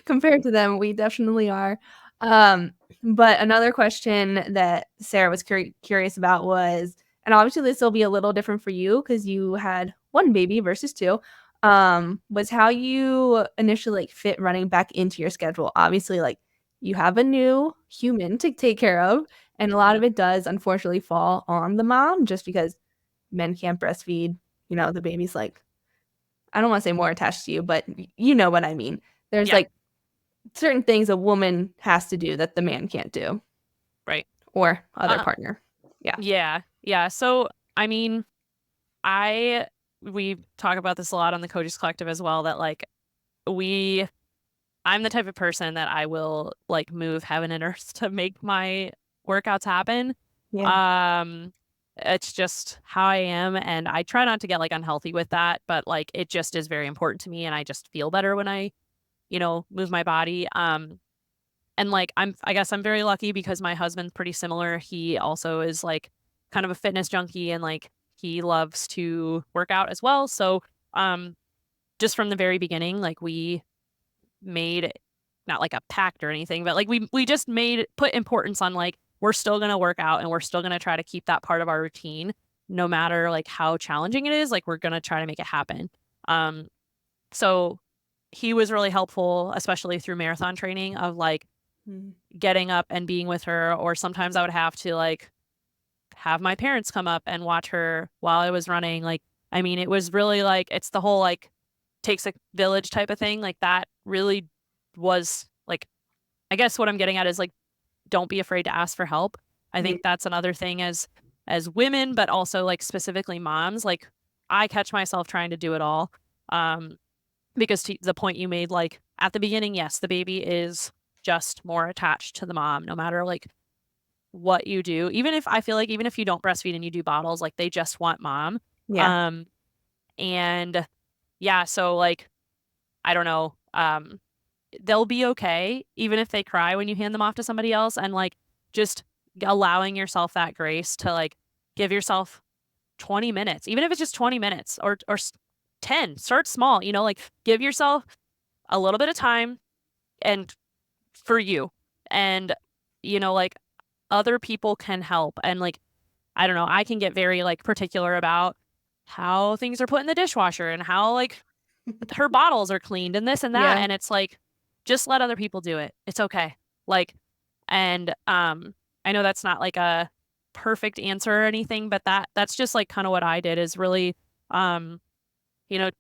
compared to them, we definitely are. Um, but another question that Sarah was curious about was, and obviously this will be a little different for you because you had one baby versus two, was how you initially like fit running back into your schedule. Obviously, like you have a new human to take care of, and a lot of Mhm. it does unfortunately fall on the mom just because men can't breastfeed. The baby's like, I don't want to say more attached to you, but you know what I mean. There's Yeah. like certain things a woman has to do that the man can't do, Right. or other Uh, partner. Yeah. yeah. Yeah. So, I mean, I, we talk about this a lot on the Coaches Collective as well, that like, we, I'm the type of person that I will like move heaven and earth to make my workouts happen. Yeah. Um, it's just how I am. And I try not to get like unhealthy with that, but like, it just is very important to me. And I just feel better when I, move my body. And like, I guess I'm very lucky because my husband's pretty similar. He also is like kind of a fitness junkie and like he loves to work out as well. So, um, just from the very beginning, like we made not like a pact or anything, but like we just put importance on like, we're still going to work out and we're still going to try to keep that part of our routine, no matter like how challenging it is. Like, we're going to try to make it happen. Um, so he was really helpful, especially through marathon training, of like Mm. getting up and being with her. Or sometimes I would have to like have my parents come up and watch her while I was running. Like, I mean, it was really like, it's the whole like takes a village type of thing. Like, that really was like, I guess what I'm getting at is like, don't be afraid to ask for help. I Yeah. think that's another thing as women, but also like specifically moms. Like, I catch myself trying to do it all. Um, because to the point you made, like at the beginning, yes, the baby is just more attached to the mom, no matter like what you do. Even if I feel like even if you don't breastfeed and you do bottles, like they just want mom. Yeah. Um, and yeah, so like, I don't know. They'll be okay even if they cry when you hand them off to somebody else, and like just allowing yourself that grace to like give yourself 20 minutes, even if it's just 20 minutes or 10. Start small, like give yourself a little bit of time and for you. And like other people can help. And like, I don't know, I can get very like particular about how things are put in the dishwasher and how like her bottles are cleaned and this and that. Yeah. And it's like, just let other people do it. It's okay. Like, and I know that's not like a perfect answer or anything, but that's just like kind of what I did is really, um, you know,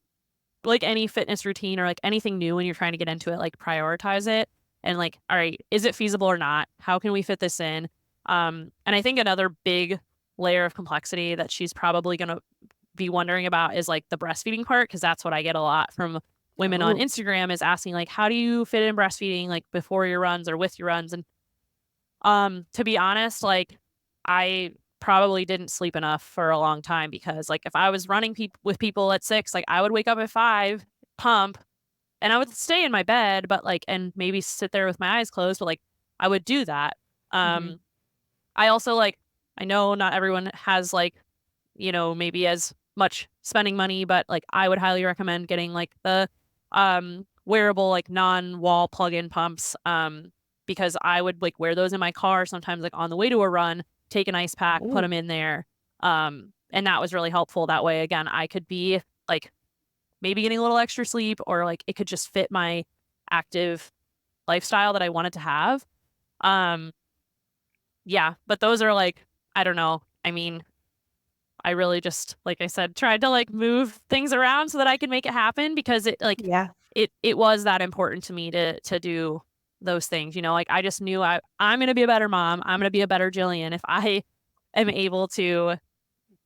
like any fitness routine or like anything new when you're trying to get into it, like prioritize it and like, all right, is it feasible or not? How can we fit this in? And I think another big layer of complexity that she's probably going to be wondering about is like the breastfeeding part, because that's what I get a lot from women on Oh, Instagram is asking like, how do you fit in breastfeeding like before your runs or with your runs? And to be honest, like I probably didn't sleep enough for a long time because like if I was running with people at 6, like I would wake up at 5, pump, and I would stay in my bed, but like and maybe sit there with my eyes closed, but like I would do that. hmm. Um I also like I know not everyone has like, maybe as much spending money, but like I would highly recommend getting like the wearable like non-wall plug-in pumps because I would like wear those in my car sometimes like on the way to a run, take an ice pack, put Oh, them in there. And that was really helpful. That way again, I could be like maybe getting a little extra sleep or like it could just fit my active lifestyle that I wanted to have. Um yeah, but those are like I don't know. I mean, I really just, like I said, tried to like move things around so that I could make it happen because it like yeah. it was that important to me to do those things. Like I just knew I'm gonna be a better mom. I'm gonna be a better Jillian if I am able to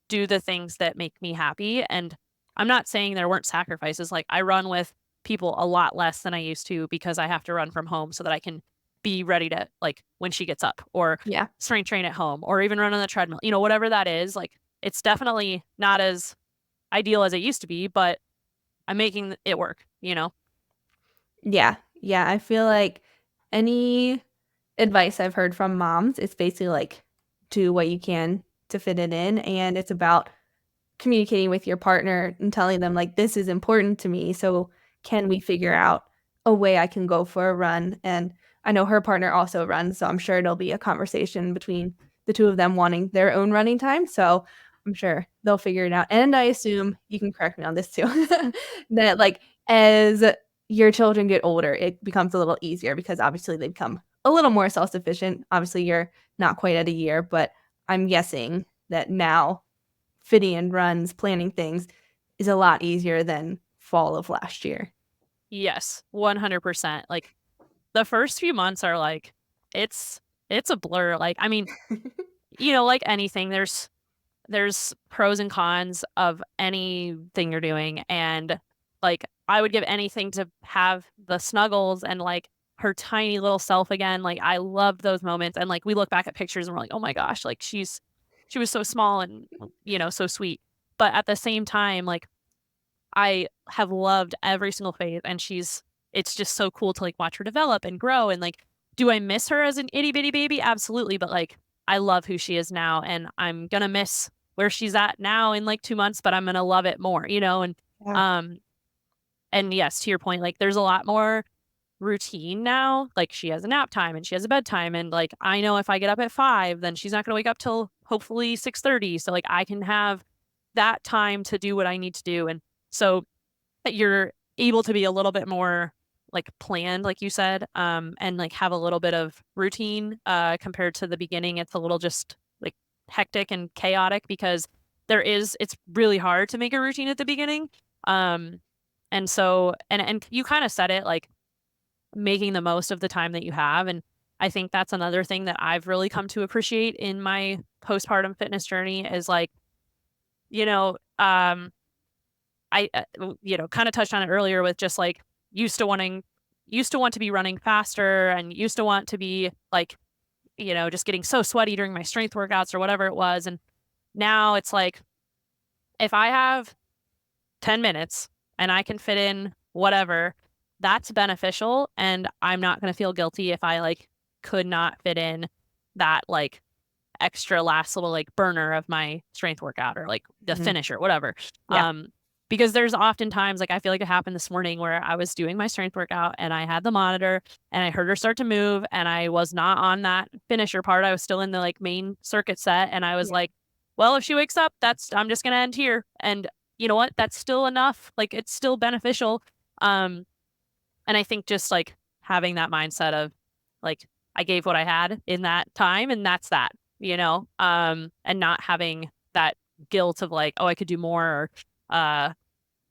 do the things that make me happy. And I'm not saying there weren't sacrifices. Like I run with people a lot less than I used to because I have to run from home so that I can be ready to like when she gets up or Yeah. strength train at home or even run on the treadmill, whatever that is. Like it's definitely not as ideal as it used to be, but I'm making it work. Yeah. Yeah. I feel like any advice I've heard from moms is basically like do what you can to fit it in. And it's about communicating with your partner and telling them like this is important to me, so can we figure out a way I can go for a run? And I know her partner also runs, so I'm sure it'll be a conversation between the two of them wanting their own running time, so I'm sure they'll figure it out. And I assume you can correct me on this too that like as your children get older it becomes a little easier because obviously they become a little more self-sufficient. Obviously you're not quite at a year, but I'm guessing that now fitting in runs, planning things is a lot easier than fall of last year. Yes, 100%. Like the first few months are like it's it's a blur. Like I mean, like anything, there's pros and cons of anything you're doing. And like I would give anything to have the snuggles and like her tiny little self again. Like I loved those moments. And like we look back at pictures and we're like, oh my gosh, like she was so small and so sweet. But at the same time, like I have loved every single phase and it's just so cool to like watch her develop and grow. And like, do I miss her as an itty bitty baby? Absolutely. But like, I love who she is now and I'm going to miss where she's at now in like 2 months, but I'm going to love it more. Yeah. Um, and yes, to your point, like there's a lot more routine now. Like she has a nap time and she has a bedtime. And like, I know if I get up at 5, then she's not going to wake up till hopefully 6:30. So like I can have that time to do what I need to do. And so that you're able to be a little bit more like planned, like you said, and like have a little bit of routine compared to the beginning. It's a little just like hectic and chaotic because it's really hard to make a routine at the beginning. Um, and so, and you kind of said it like making the most of the time that you have. And I think that's another thing that I've really come to appreciate in my postpartum fitness journey is like, you know, um, I, kind of touched on it earlier with just like used to want to be running faster and used to want to be like, just getting so sweaty during my strength workouts or whatever it was. And now it's like, if I have 10 minutes and I can fit in whatever, that's beneficial. And I'm not going to feel guilty if I like could not fit in that like extra last little like burner of my strength workout or like the Mhm. finish or whatever. Yeah. Because there's often times like I feel like it happened this morning where I was doing my strength workout and I had the monitor and I heard her start to move and I was not on that finisher part. I was still in the like main circuit set and I was Yeah. like, well, if she wakes up, I'm just gonna end here. And you know what? That's still enough. Like it's still beneficial. Um, and I think just like having that mindset of like, I gave what I had in that time and that's that, and not having that guilt of like, oh, I could do more, or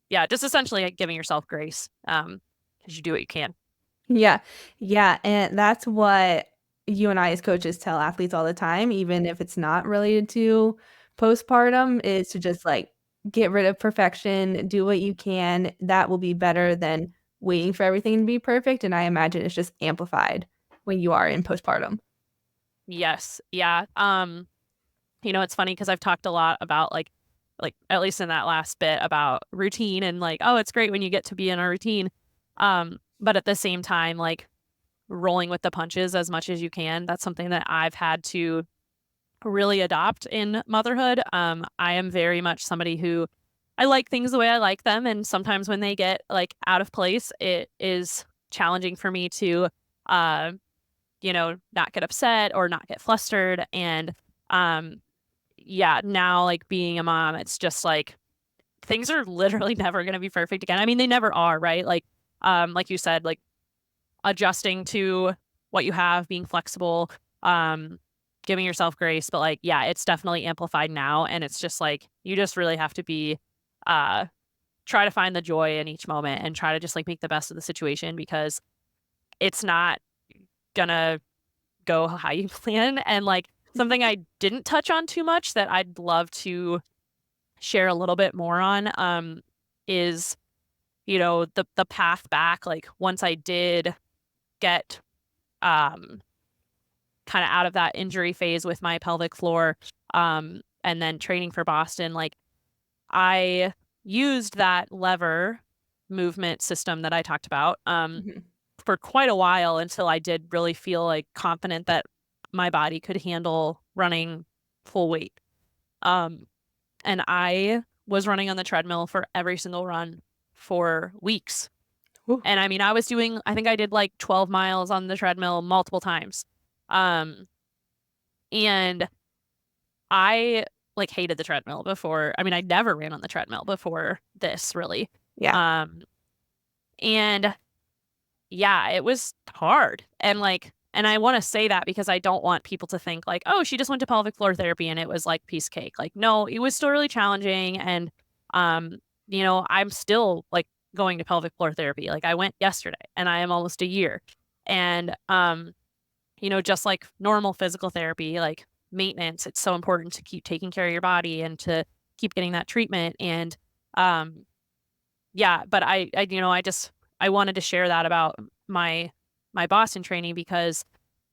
yeah, just essentially like, giving yourself grace, because you do what you can. Yeah. Yeah. And that's what you and I as coaches tell athletes all the time, even if it's not related to postpartum, is to just like get rid of perfection, do what you can. That will be better than waiting for everything to be perfect. And I imagine it's just amplified when you are in postpartum. Yes. Yeah. It's funny because I've talked a lot about like at least in that last bit about routine and like, oh, it's great when you get to be in a routine. But at the same time, like rolling with the punches as much as you can. That's something that I've had to really adopt in motherhood. I am very much somebody who I like things the way I like them. And sometimes when they get like out of place, it is challenging for me to, uh, not get upset or not get flustered. And, um, yeah, now like being a mom, it's just like things are literally never going to be perfect again. I mean, they never are, right? Like you said, like adjusting to what you have, being flexible, um, giving yourself grace. But like, yeah, it's definitely amplified now. And it's just like, you just really have to be, uh, try to find the joy in each moment and try to just like make the best of the situation because it's not gonna go how you plan. And like something I didn't touch on too much that I'd love to share a little bit more on, is, the path back. Like once I did get, um, kind of out of that injury phase with my pelvic floor, and then training for Boston, like I used that lever movement system that I talked about, Mhm. for quite a while until I did really feel like confident that my body could handle running full weight. Um, and I was running on the treadmill for every single run for weeks. Ooh. And I mean, I think I did like 12 miles on the treadmill multiple times. Um, and I like hated the treadmill before. I mean, I never ran on the treadmill before this really. Yeah. Um, and yeah, it was hard. And I want to say that because I don't want people to think like, oh, she just went to pelvic floor therapy and it was like piece of cake. Like, no, it was still really challenging. And, um, I'm still like going to pelvic floor therapy. Like I went yesterday and I am almost a year. And, just like normal physical therapy, like maintenance, it's so important to keep taking care of your body and to keep getting that treatment. And, um, yeah, but I wanted to share that about my Boston training because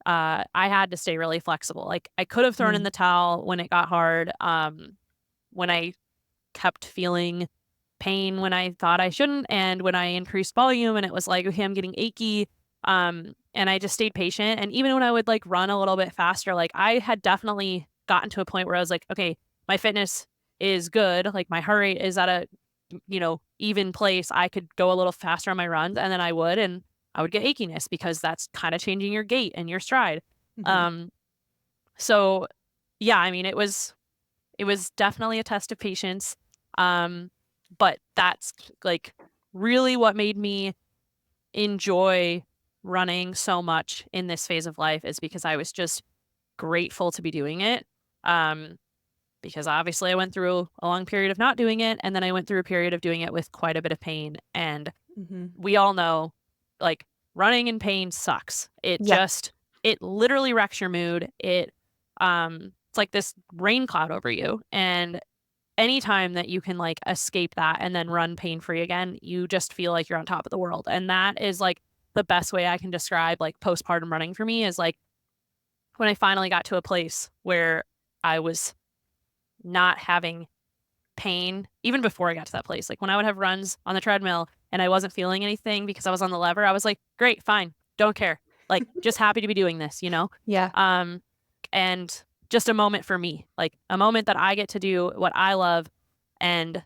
I had to stay really flexible. Like I could have thrown in Mm. the towel when it got hard, when I kept feeling pain when I thought I shouldn't, and when I increased volume and it was like, okay, I'm getting achy. And I just stayed patient. And even when I would like run a little bit faster, like I had definitely gotten to a point where I was like, okay, my fitness is good. Like my heart rate is at a, even place. I could go a little faster on my runs and then I would get achiness because that's kind of changing your gait and your stride. Mhm. Um, so yeah, I mean, it was definitely a test of patience. Um, but that's like really what made me enjoy running so much in this phase of life is because I was just grateful to be doing it. Um, because obviously I went through a long period of not doing it, and then I went through a period of doing it with quite a bit of pain. And Mhm. we all know, like, running in pain sucks. Yeah. It literally wrecks your mood. It's like this rain cloud over you. And anytime that you can like escape that and then run pain free again, you just feel like you're on top of the world. And that is like the best way I can describe like postpartum running for me is like when I finally got to a place where I was not having pain even before I got to that place. Like when I would have runs on the treadmill and I wasn't feeling anything because I was on the lever, I was like, great, fine, don't care. Like just happy to be doing this. Yeah. Um, and just a moment for me, like a moment that I get to do what I love and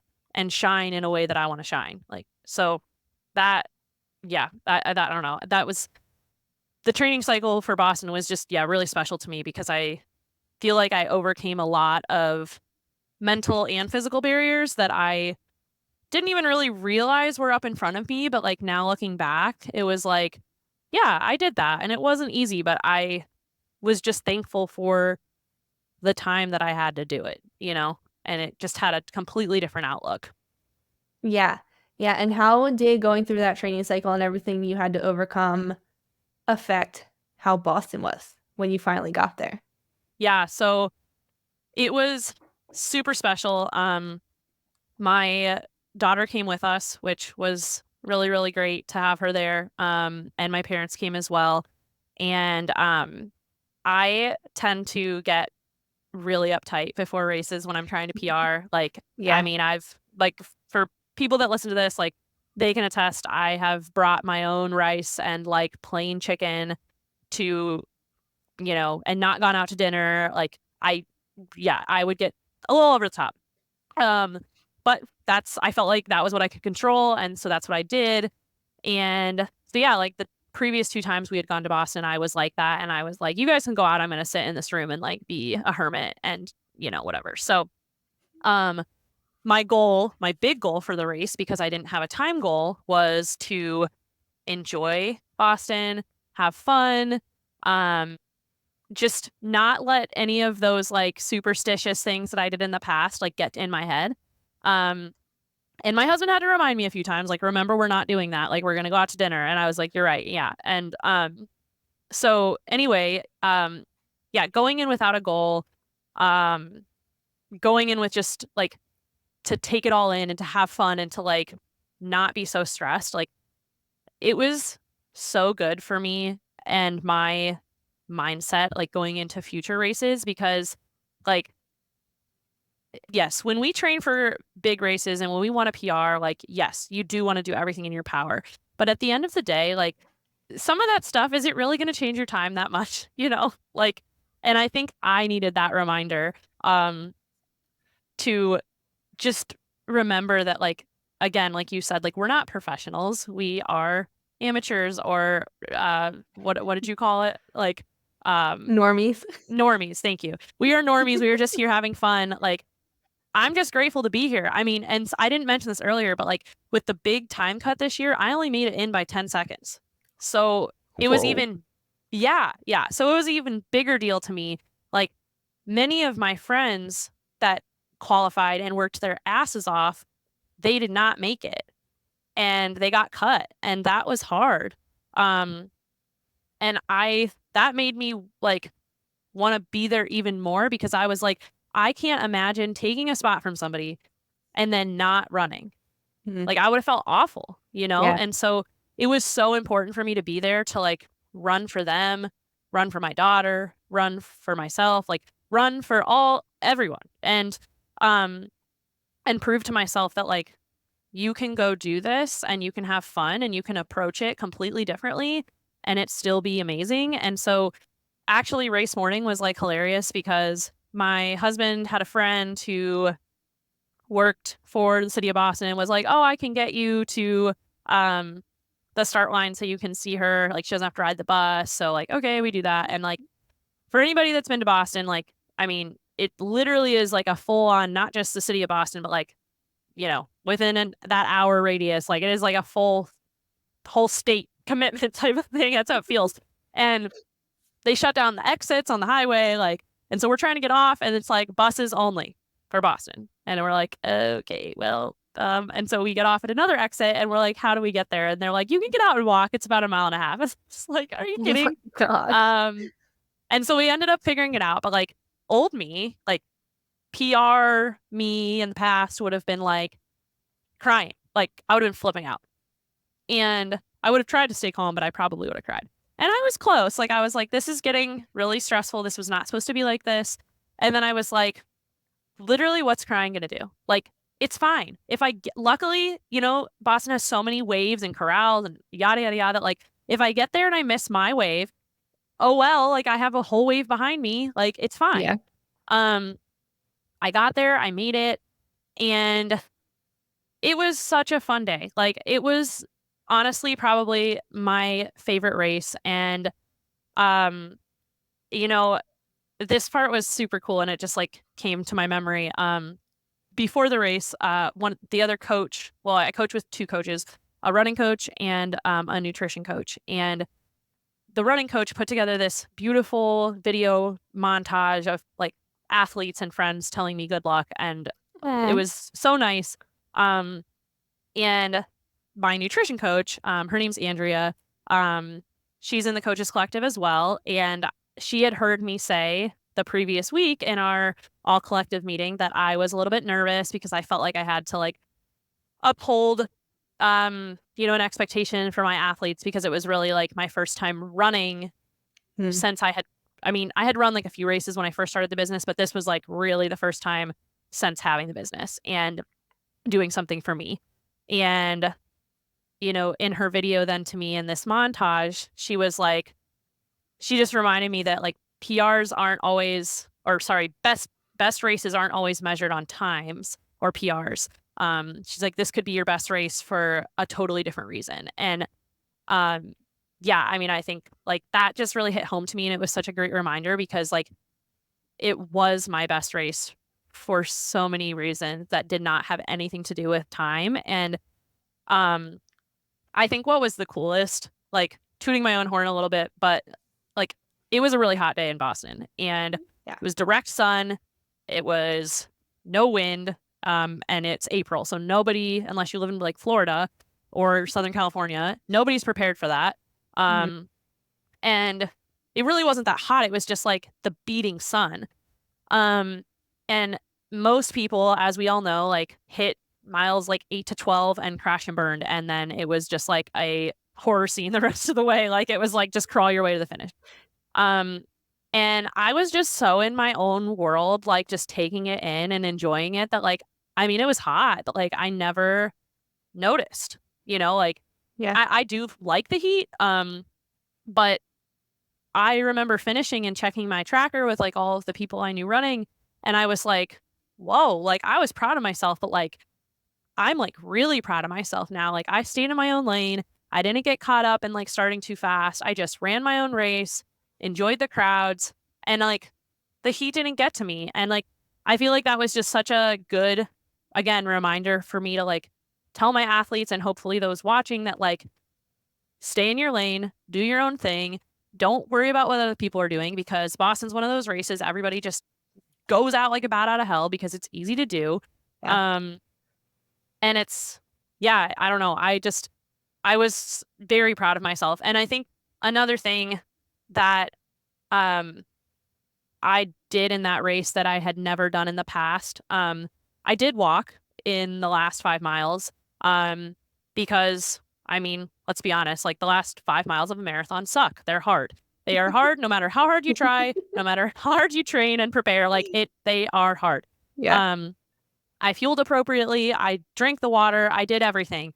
shine in a way that I want to shine. Like so that yeah, that I don't know. That was the training cycle for Boston was just yeah, really special to me because I feel like I overcame a lot of mental and physical barriers that I didn't even really realize were up in front of me. But like now looking back, it was like, yeah, I did that. And it wasn't easy, but I was just thankful for the time that I had to do it, and it just had a completely different outlook. Yeah. Yeah. And how did going through that training cycle and everything you had to overcome affect how Boston was when you finally got there? Yeah, so it was super special. My daughter came with us, which was really, really great to have her there. And my parents came as well. And I tend to get really uptight before races when I'm trying to PR. Like, I Yeah. mean, I've like for people that listen to this, like they can attest, I have brought my own rice and like plain chicken to, and not gone out to dinner. Like yeah, I would get a little over the top. Um, but I felt like that was what I could control. And so that's what I did. And so, yeah, like the previous 2 times we had gone to Boston, I was like that. And I was like, you guys can go out. I'm going to sit in this room and like be a hermit and, whatever. So, um, my big goal for the race, because I didn't have a time goal, was to enjoy Boston, have fun, um, just not let any of those like superstitious things that I did in the past like get in my head. Um, and my husband had to remind me a few times, like, remember, we're not doing that. Like, we're gonna go out to dinner. And I was like, you're right, yeah. And so anyway, yeah, going in without a goal, um, going in with just like to take it all in and to have fun and to like not be so stressed. Like it was so good for me and my mindset, like going into future races, because like, yes, when we train for big races and when we want to PR, like, yes, you do want to do everything in your power. But at the end of the day, like, some of that stuff, is it really going to change your time that much? Like, and I think I needed that reminder to just remember that, like, again, like you said, like, we're not professionals. We are amateurs, or what did you call it? Like, um, Normies. normies. Thank you. We are normies. We are just here having fun. Like, I'm just grateful to be here. I mean, and I didn't mention this earlier, but like with the big time cut this year, I only made it in by 10 seconds. So it was Whoa. even, yeah, yeah. So it was even bigger deal to me. Like many of my friends that qualified and worked their asses off, they did not make it and they got cut. And that was hard. Um, and that made me like want to be there even more, because I was like, I can't imagine taking a spot from somebody and then not running. Mhm. Like I would have felt awful, Yeah. And so it was so important for me to be there to like run for them, run for my daughter, run for myself, like run for everyone. Um and prove to myself that like you can go do this and you can have fun and you can approach it completely differently and it still be amazing. And so actually race morning was like hilarious, because my husband had a friend who worked for the city of Boston and was like, "Oh, I can get you to um the start line so you can see her. Like she doesn't have to ride the bus." So like, okay, we do that. And like for anybody that's been to Boston, like I mean, it literally is like a full on, not just the city of Boston, but like, within that hour radius, like it is like a whole state commitment type of thing. That's how it feels. And they shut down the exits on the highway, like, and so we're trying to get off, and it's like buses only for Boston, and we're like, okay, well, and so we get off at another exit, and we're like, how do we get there? And they're like, you can get out and walk. It's about a mile and a half. It's just like, are you Oh my kidding? God. Um, and so we ended up figuring it out, but like old me, like PR me in the past would have been like crying, like I would have been flipping out. And I would have tried to stay calm, but I probably would have cried. And I was close. Like, I was like, this is getting really stressful. This was not supposed to be like this. And then I was like, literally, what's crying going to do? Like, it's fine. Luckily, Boston has so many waves and corrals and yada, yada, yada. Like, if I get there and I miss my wave, oh, well, like I have a whole wave behind me. Like, it's Yeah. fine. Um, I got there, I made it. And it was such a fun day. Like it was honestly probably my favorite race. And um, you know, this part was super cool and it just like came to my memory. Before the race, the other coach, well, I coach with two coaches, a running coach and a nutrition coach. And the running coach put together this beautiful video montage of like athletes and friends telling me good luck, and it was so nice. And my nutrition coach, her name's Andrea. She's in the Coaches Collective as well, and she had heard me say the previous week in our all collective meeting that I was a little bit nervous because I felt like I had to like uphold an expectation for my athletes, because it was really like my first time running since I had run like a few races when I first started the business, but this was like really the first time since having the business and doing something for me. And, in her video then to me in this montage, she was like, she just reminded me that like PRs aren't always, or sorry, best races aren't always measured on times or PRs. She's like, this could be your best race for a totally different reason. And I think like that just really hit home to me, and it was such a great reminder because like it was my best race for so many reasons that did not have anything to do with time. And I think what was the coolest, like tooting my own horn a little bit, but like it was a really hot day in Boston, and it was direct sun. It was no wind. And it's April. So nobody, unless you live in like Florida or Southern California, nobody's prepared for that. And it really wasn't that hot. It was just like the beating sun. And most people, as we all know, like hit miles like 8 to 12 and crash and burned. And then it was just like a horror scene the rest of the way. Like it was like, just crawl your way to the finish. And I was just so in my own world, like just taking it in and enjoying it that like, it was hot, but like I never noticed, like I do like the heat. But I remember finishing and checking my tracker with like all of the people I knew running. And I was like, whoa, like I was proud of myself, but like, I'm like really proud of myself now. Like I stayed in my own lane. I didn't get caught up in like starting too fast. I just ran my own race, enjoyed the crowds, and like the heat didn't get to me. And like, I feel like that was just such a good, again, reminder for me to like tell my athletes and hopefully those watching that like, stay in your lane, do your own thing. Don't worry about what other people are doing, because Boston's one of those races everybody just goes out like a bat out of hell because it's easy to do. And it's, I don't know. I was very proud of myself. And I think another thing that I did in that race that I had never done in the past, I did walk in the last 5 miles because, let's be honest, like the last 5 miles of a marathon suck. They're hard. They are hard no matter how hard you try, no matter how hard you train and prepare, they are hard. I fueled appropriately. I drank the water. I did everything.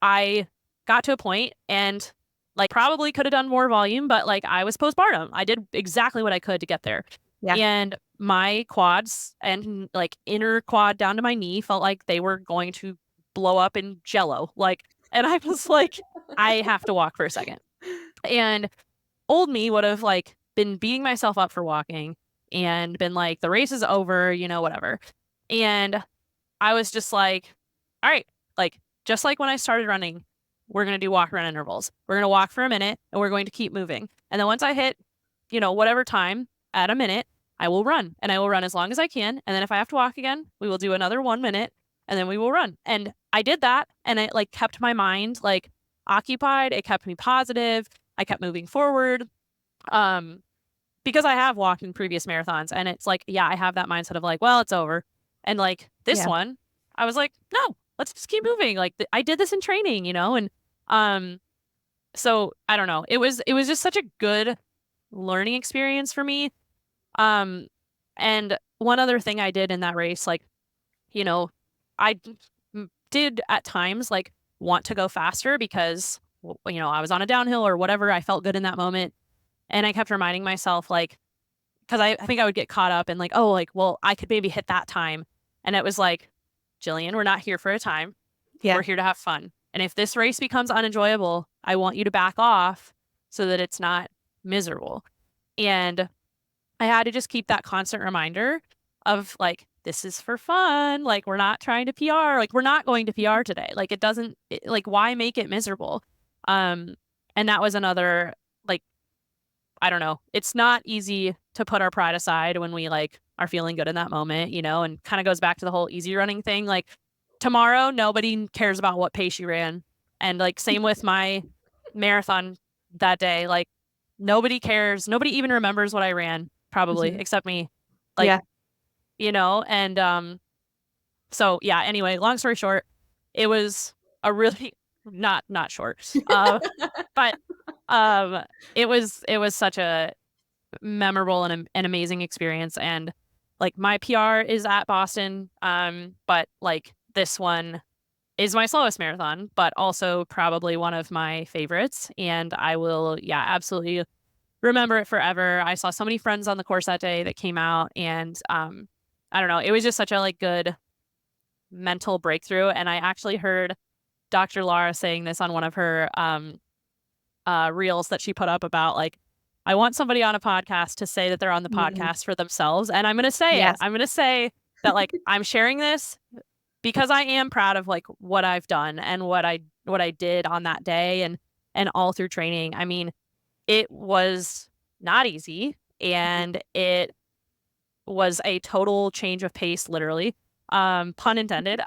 I got to a point and like probably could have done more volume, but like I was postpartum. I did exactly what I could to get there. And my quads and like inner quad down to my knee felt like they were going to blow up in jello. And I was like, I have to walk for a second. And old me would have like been beating myself up for walking and been like, the race is over, whatever. And I was just like, all right, like, just like when I started running, we're going to do walk run intervals. We're going to walk for a minute and we're going to keep moving. And then once I hit, whatever time at a minute, I will run, and I will run as long as I can. And then if I have to walk again, we will do another 1 minute and then we will run. And I did that. And it like kept my mind like occupied. It kept me positive. I kept moving forward. Because I have walked in previous marathons, and it's like, I have that mindset of like, well, it's over. And like this one, I was like, no, let's just keep moving. Like I did this in training, and so I don't know. It was just such a good learning experience for me. And one other thing I did in that race, like, I did at times like want to go faster because, I was on a downhill or whatever. I felt good in that moment. And I kept reminding myself, like, because I think I would get caught up in like, oh, like, well, I could maybe hit that time. And it was like, Jillian, we're not here for a time. We're here to have fun. And if this race becomes unenjoyable, I want you to back off so that it's not miserable. And I had to just keep that constant reminder of like, this is for fun. Like, we're not trying to PR. Like, we're not going to PR today. Like, like, why make it miserable? And that was another like, I don't know. It's not easy to put our pride aside when we like are feeling good in that moment, and kind of goes back to the whole easy running thing. Like tomorrow, nobody cares about what pace you ran. And like same with my marathon that day. Like nobody cares. Nobody even remembers what I ran, probably, Mhm. except me. Like, Yeah. and so yeah, anyway, long story short, it was a really not short. But it was such a memorable and an amazing experience. And like my PR is at Boston, but like this one is my slowest marathon, but also probably one of my favorites. And I will, yeah, absolutely remember it forever. I saw so many friends on the course that day that came out, and I don't know, it was just such a like good mental breakthrough. And I actually heard Dr. Laura saying this on one of her reels that she put up about like, I want somebody on a podcast to say that they're on the Mhm. podcast for themselves. And I'm going to say it. Yes. I'm going to say that like I'm sharing this because I am proud of like what I've done and what I did on that day and all through training. I mean, it was not easy, and it was a total change of pace, literally. Pun intended.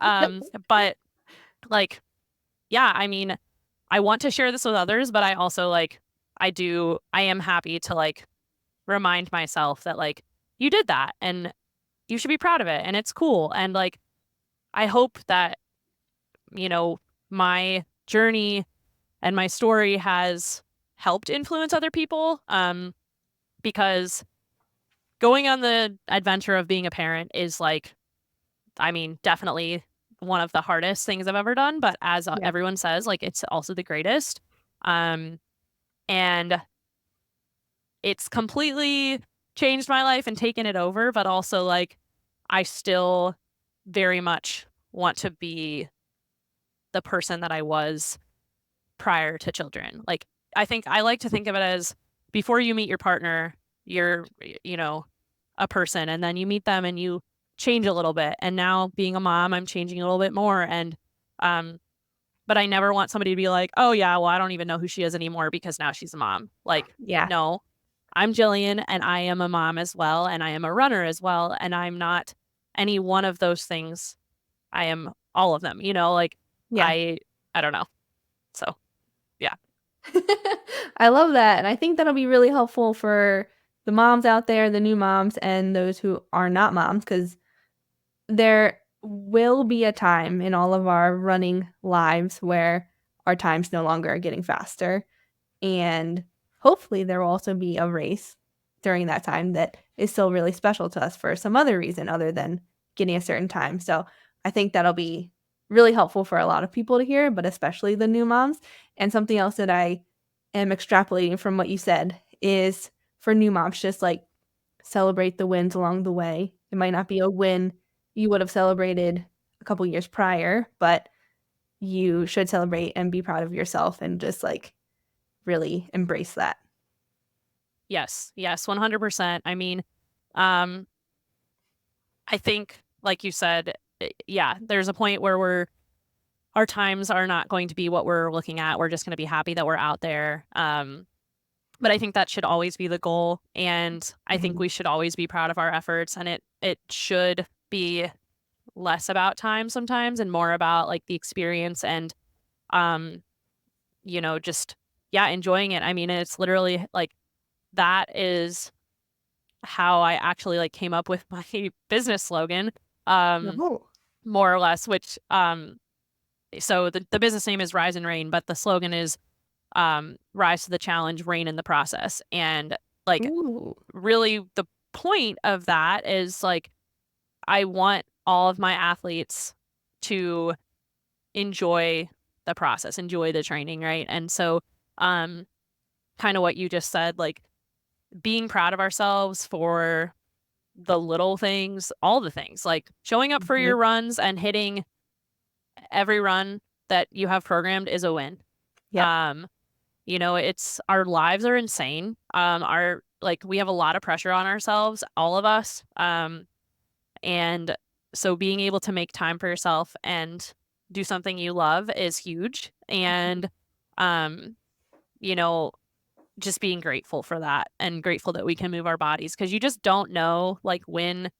But like, yeah, I mean, I want to share this with others, but I also like I am happy to like remind myself that like you did that and you should be proud of it and it's cool. And like I hope that, you know, my journey and my story has helped influence other people. Because going on the adventure of being a parent is like, I mean, definitely one of the hardest things I've ever done, but as Yeah. everyone says, like it's also the greatest. Um, and it's completely changed my life and taken it over, but also like I still very much want to be the person that I was prior to children. Like I think I like to think of it as before you meet your partner, you're a person, and then you meet them and you change a little bit. And now being a mom, I'm changing a little bit more. And um but I never want somebody to be like, "Oh yeah, well I don't even know who she is anymore because now she's a mom." Like, Yeah. no. I'm Jillian and I am a mom as well and I am a runner as well and I'm not any one of those things. I am all of them, like Yeah. I don't know. So, yeah. I love that, and I think that'll be really helpful for the moms out there, the new moms, and those who are not moms, because there will be a time in all of our running lives where our times no longer are getting faster. And hopefully, there will also be a race during that time that is still really special to us for some other reason other than getting a certain time. So I think that'll be really helpful for a lot of people to hear, but especially the new moms. And something else that I am extrapolating from what you said is for new moms, just like celebrate the wins along the way. It might not be a win you would have celebrated a couple years prior, but you should celebrate and be proud of yourself and just like really embrace that. Yes. Yes, 100%. I mean, um I think like you said, yeah, there's a point where our times are not going to be what we're looking at. We're just going to be happy that we're out there. But I think that should always be the goal, and I think Mhm. we should always be proud of our efforts, and it should be less about time sometimes and more about like the experience and um just yeah, enjoying it. I mean, it's literally like that is how I actually like came up with my business slogan, um Oh. more or less, which so the business name is Rise and Reign, but the slogan is rise to the challenge, reign in the process. And like Ooh. really the point of that is like I want all of my athletes to enjoy the process, enjoy the training, right? And so um kind of what you just said, like being proud of ourselves for the little things, all the things, like showing up for Mhm. your runs and hitting every run that you have programmed is a win. Yep. Um it's our lives are insane. Our like we have a lot of pressure on ourselves, all of us. And so being able to make time for yourself and do something you love is huge. And um, you know, just being grateful for that and grateful that we can move our bodies, because you just don't know like when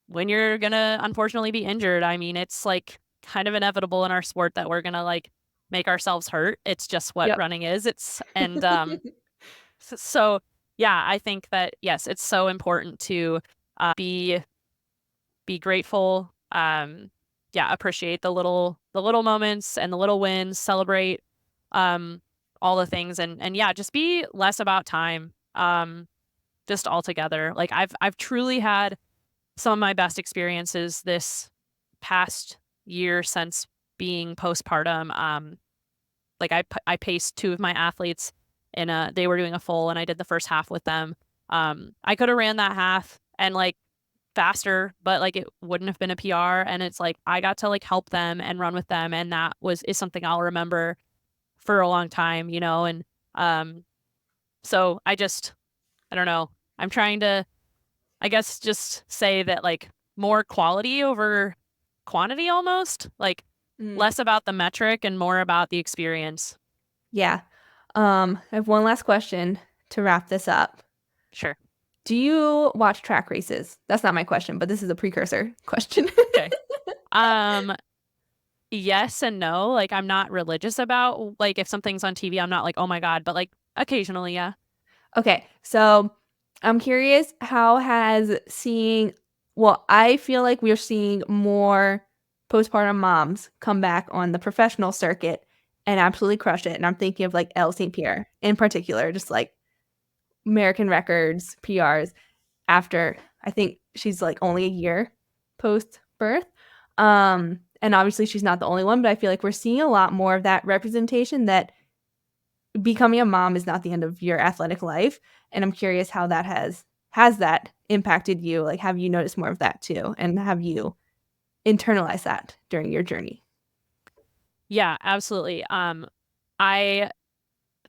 you're gonna unfortunately be injured. I mean, it's like kind of inevitable in our sport that we're gonna like make ourselves hurt. It's just what Yep. running is. It's and so yeah, I think that yes, it's so important to be grateful. Yeah, appreciate the little moments and the little wins. Celebrate um all the things, and yeah, just be less about time. Just altogether. Like I've truly had some of my best experiences this past year since being postpartum. Like I paced two of my athletes and they were doing a full and I did the first half with them. I could have ran that half and like faster, but like it wouldn't have been a PR, and it's like I got to like help them and run with them, and that is something I'll remember for a long time, you know. And um so I don't know. I'm trying to, I guess, just say that like more quality over quantity almost. Like Mm, less about the metric and more about the experience. yeah. I have one last question to wrap this up. Sure. Do you watch track races? That's not my question, but this is a precursor question. Okay. Um yes and no. Like I'm not religious about like if something's on TV, I'm not like, "Oh my God," but like occasionally, yeah. Okay, so I'm curious, how has seeing, well, I feel like we're seeing more postpartum moms come back on the professional circuit and absolutely crush it. And I'm thinking of like Elle St. Pierre in particular, just like American records, PRs after I think she's like only a year post birth. And obviously she's not the only one, but I feel like we're seeing a lot more of that representation that becoming a mom is not the end of your athletic life. And I'm curious how that has that impacted you. Like, have you noticed more of that too? And have you internalized that during your journey? Yeah, absolutely. I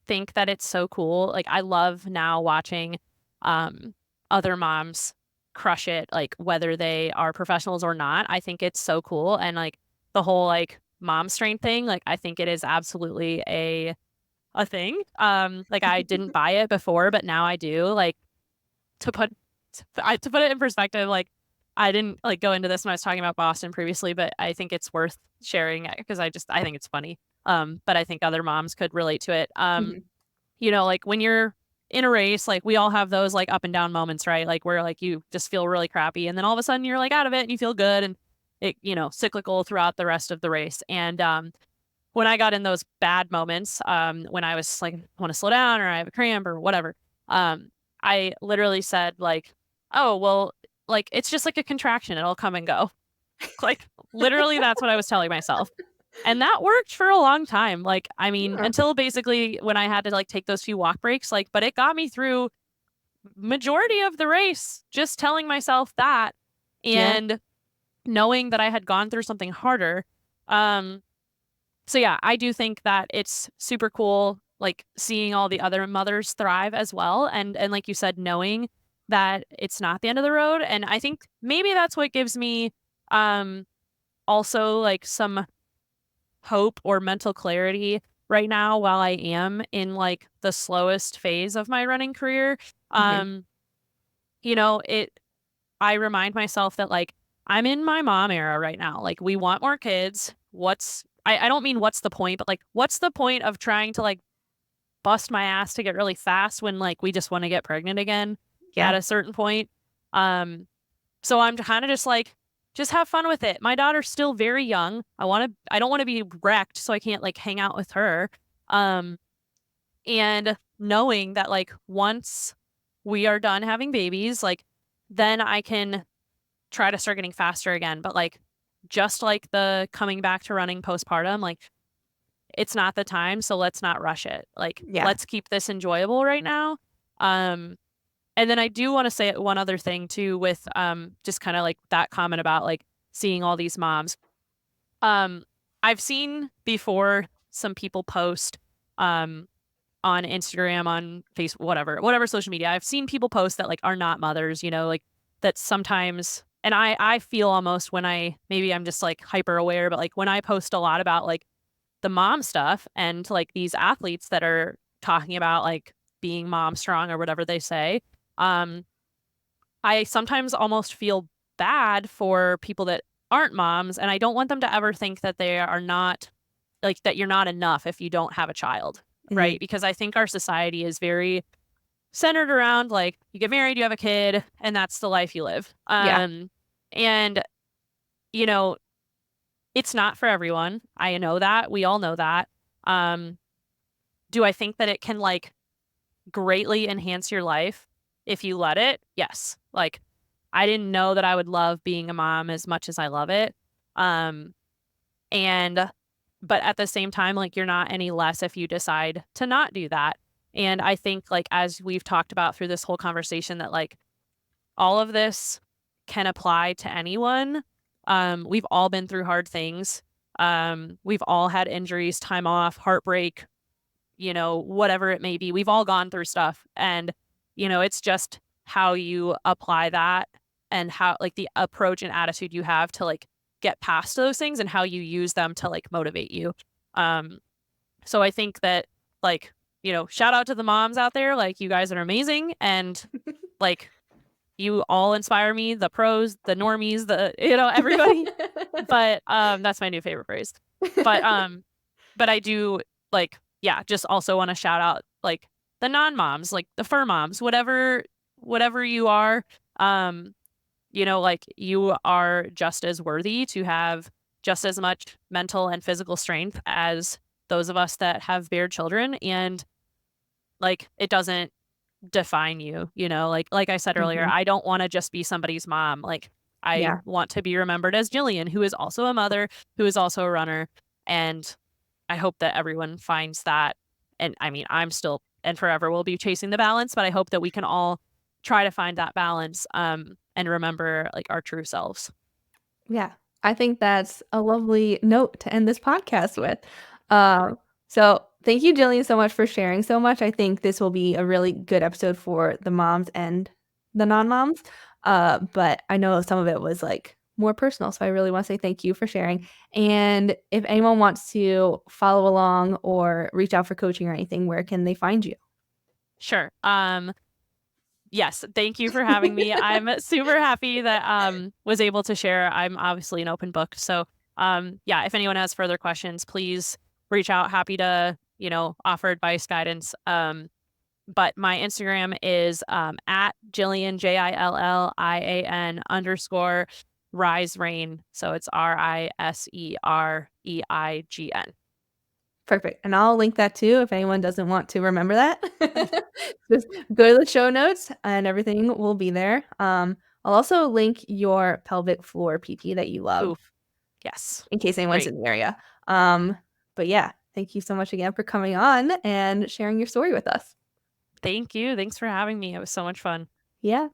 think that it's so cool. Like I love now watching um other moms crush it, like whether they are professionals or not. I think it's so cool. And like the whole like mom strength thing, like I think it is absolutely a thing. Like I didn't buy it before, but now I do. Like to put to put it in perspective, like I didn't like go into this when I was talking about Boston previously, but I think it's worth sharing because I think it's funny. But I think other moms could relate to it. Mhm. You know, like when you're in a race, like we all have those like up and down moments, right? Like where like you just feel really crappy and then all of a sudden you're like out of it and you feel good, and it, you know, cyclical throughout the rest of the race. And when I got in those bad moments, when I was like, I want to slow down or I have a cramp or whatever, um, I literally said like, oh, well, like it's just like a contraction. It'll come and go. Like literally that's what I was telling myself. And that worked for a long time. Like, I mean, Yeah. until basically when I had to like take those few walk breaks, like, but it got me through majority of the race just telling myself that Yeah. and knowing that I had gone through something harder. Um, so yeah, I do think that it's super cool, like seeing all the other mothers thrive as well. And like you said, knowing that it's not the end of the road. And I think maybe that's what gives me um also like some hope or mental clarity right now while I am in like the slowest phase of my running career. Mhm. Um, you know, it I remind myself that like I'm in my mom era right now. Like we want more kids. I don't mean what's the point, but like what's the point of trying to like bust my ass to get really fast when like we just want to get pregnant again at Yeah. a certain point. Um so I'm kind of just like, just have fun with it. My daughter's still very young. I don't want to be wrecked, so I can't like hang out with her. Um, and knowing that like once we are done having babies, like then I can try to start getting faster again. But like, just like the coming back to running postpartum, like it's not the time, so let's not rush it. Like, Yeah. let's keep this enjoyable right now. Um, and then I do want to say one other thing too with just kind of like that comment about like seeing all these moms. Um I've seen before some people post um on Instagram, on Facebook, whatever social media. I've seen people post that like are not mothers, you know, like that sometimes, and I feel almost when I, maybe I'm just like hyper aware, but like when I post a lot about like the mom stuff and like these athletes that are talking about like being mom strong or whatever they say. I sometimes almost feel bad for people that aren't moms, and I don't want them to ever think that they are not, like, that you're not enough if you don't have a child, right? Because I think our society is very centered around, like, you get married, you have a kid, and that's the life you live. Yeah. And, you know, it's not for everyone. I know that. We all know that. Um, do I think that it can, like, greatly enhance your life if you let it? Yes. Like, I didn't know that I would love being a mom as much as I love it. Um, and but at the same time, like, you're not any less if you decide to not do that. And I think, like, as we've talked about through this whole conversation, that, like, all of this can apply to anyone. We've all been through hard things. We've all had injuries, time off, heartbreak, whatever it may be. We've all gone through stuff. And, it's just how you apply that and how, like, the approach and attitude you have to, like, get past those things and how you use them to, like, motivate you. Um, so I think that, like, shout out to the moms out there. Like, you guys are amazing. And, like, you all inspire me, the pros, the normies, everybody. But that's my new favorite phrase. But I do, like, yeah, just also want to shout out, like, the non-moms, like the fur moms, whatever you are. Like, you are just as worthy to have just as much mental and physical strength as those of us that have bared children. And, like, it doesn't define you, like I said earlier, I don't want to just be somebody's mom. Like, I Yeah. want to be remembered as Jillian, who is also a mother, who is also a runner. And I hope that everyone finds that. And I mean, I'm still and forever will be chasing the balance, but I hope that we can all try to find that balance, and remember, like, our true selves. Yeah, I think that's a lovely note to end this podcast with. So thank you, Jillian, so much for sharing so much. I think this will be a really good episode for the moms and the non-moms. But I know some of it was like more personal, so I really want to say thank you for sharing. And if anyone wants to follow along or reach out for coaching or anything, where can they find you? Sure. Yes, thank you for having me. I'm super happy that was able to share. I'm obviously an open book. So yeah, if anyone has further questions, please reach out. Happy to, offer advice, guidance. But my Instagram is at Jillian, JILLIAN _Rise Reign. So it's RISEREIGN. Perfect. And I'll link that too if anyone doesn't want to remember that. Just go to the show notes and everything will be there. I'll also link your pelvic floor PT that you love Ooh, yes. in case anyone's Great. in the area. But yeah, thank you so much again for coming on and sharing your story with us. Thank you. Thanks for having me. It was so much fun. Yeah.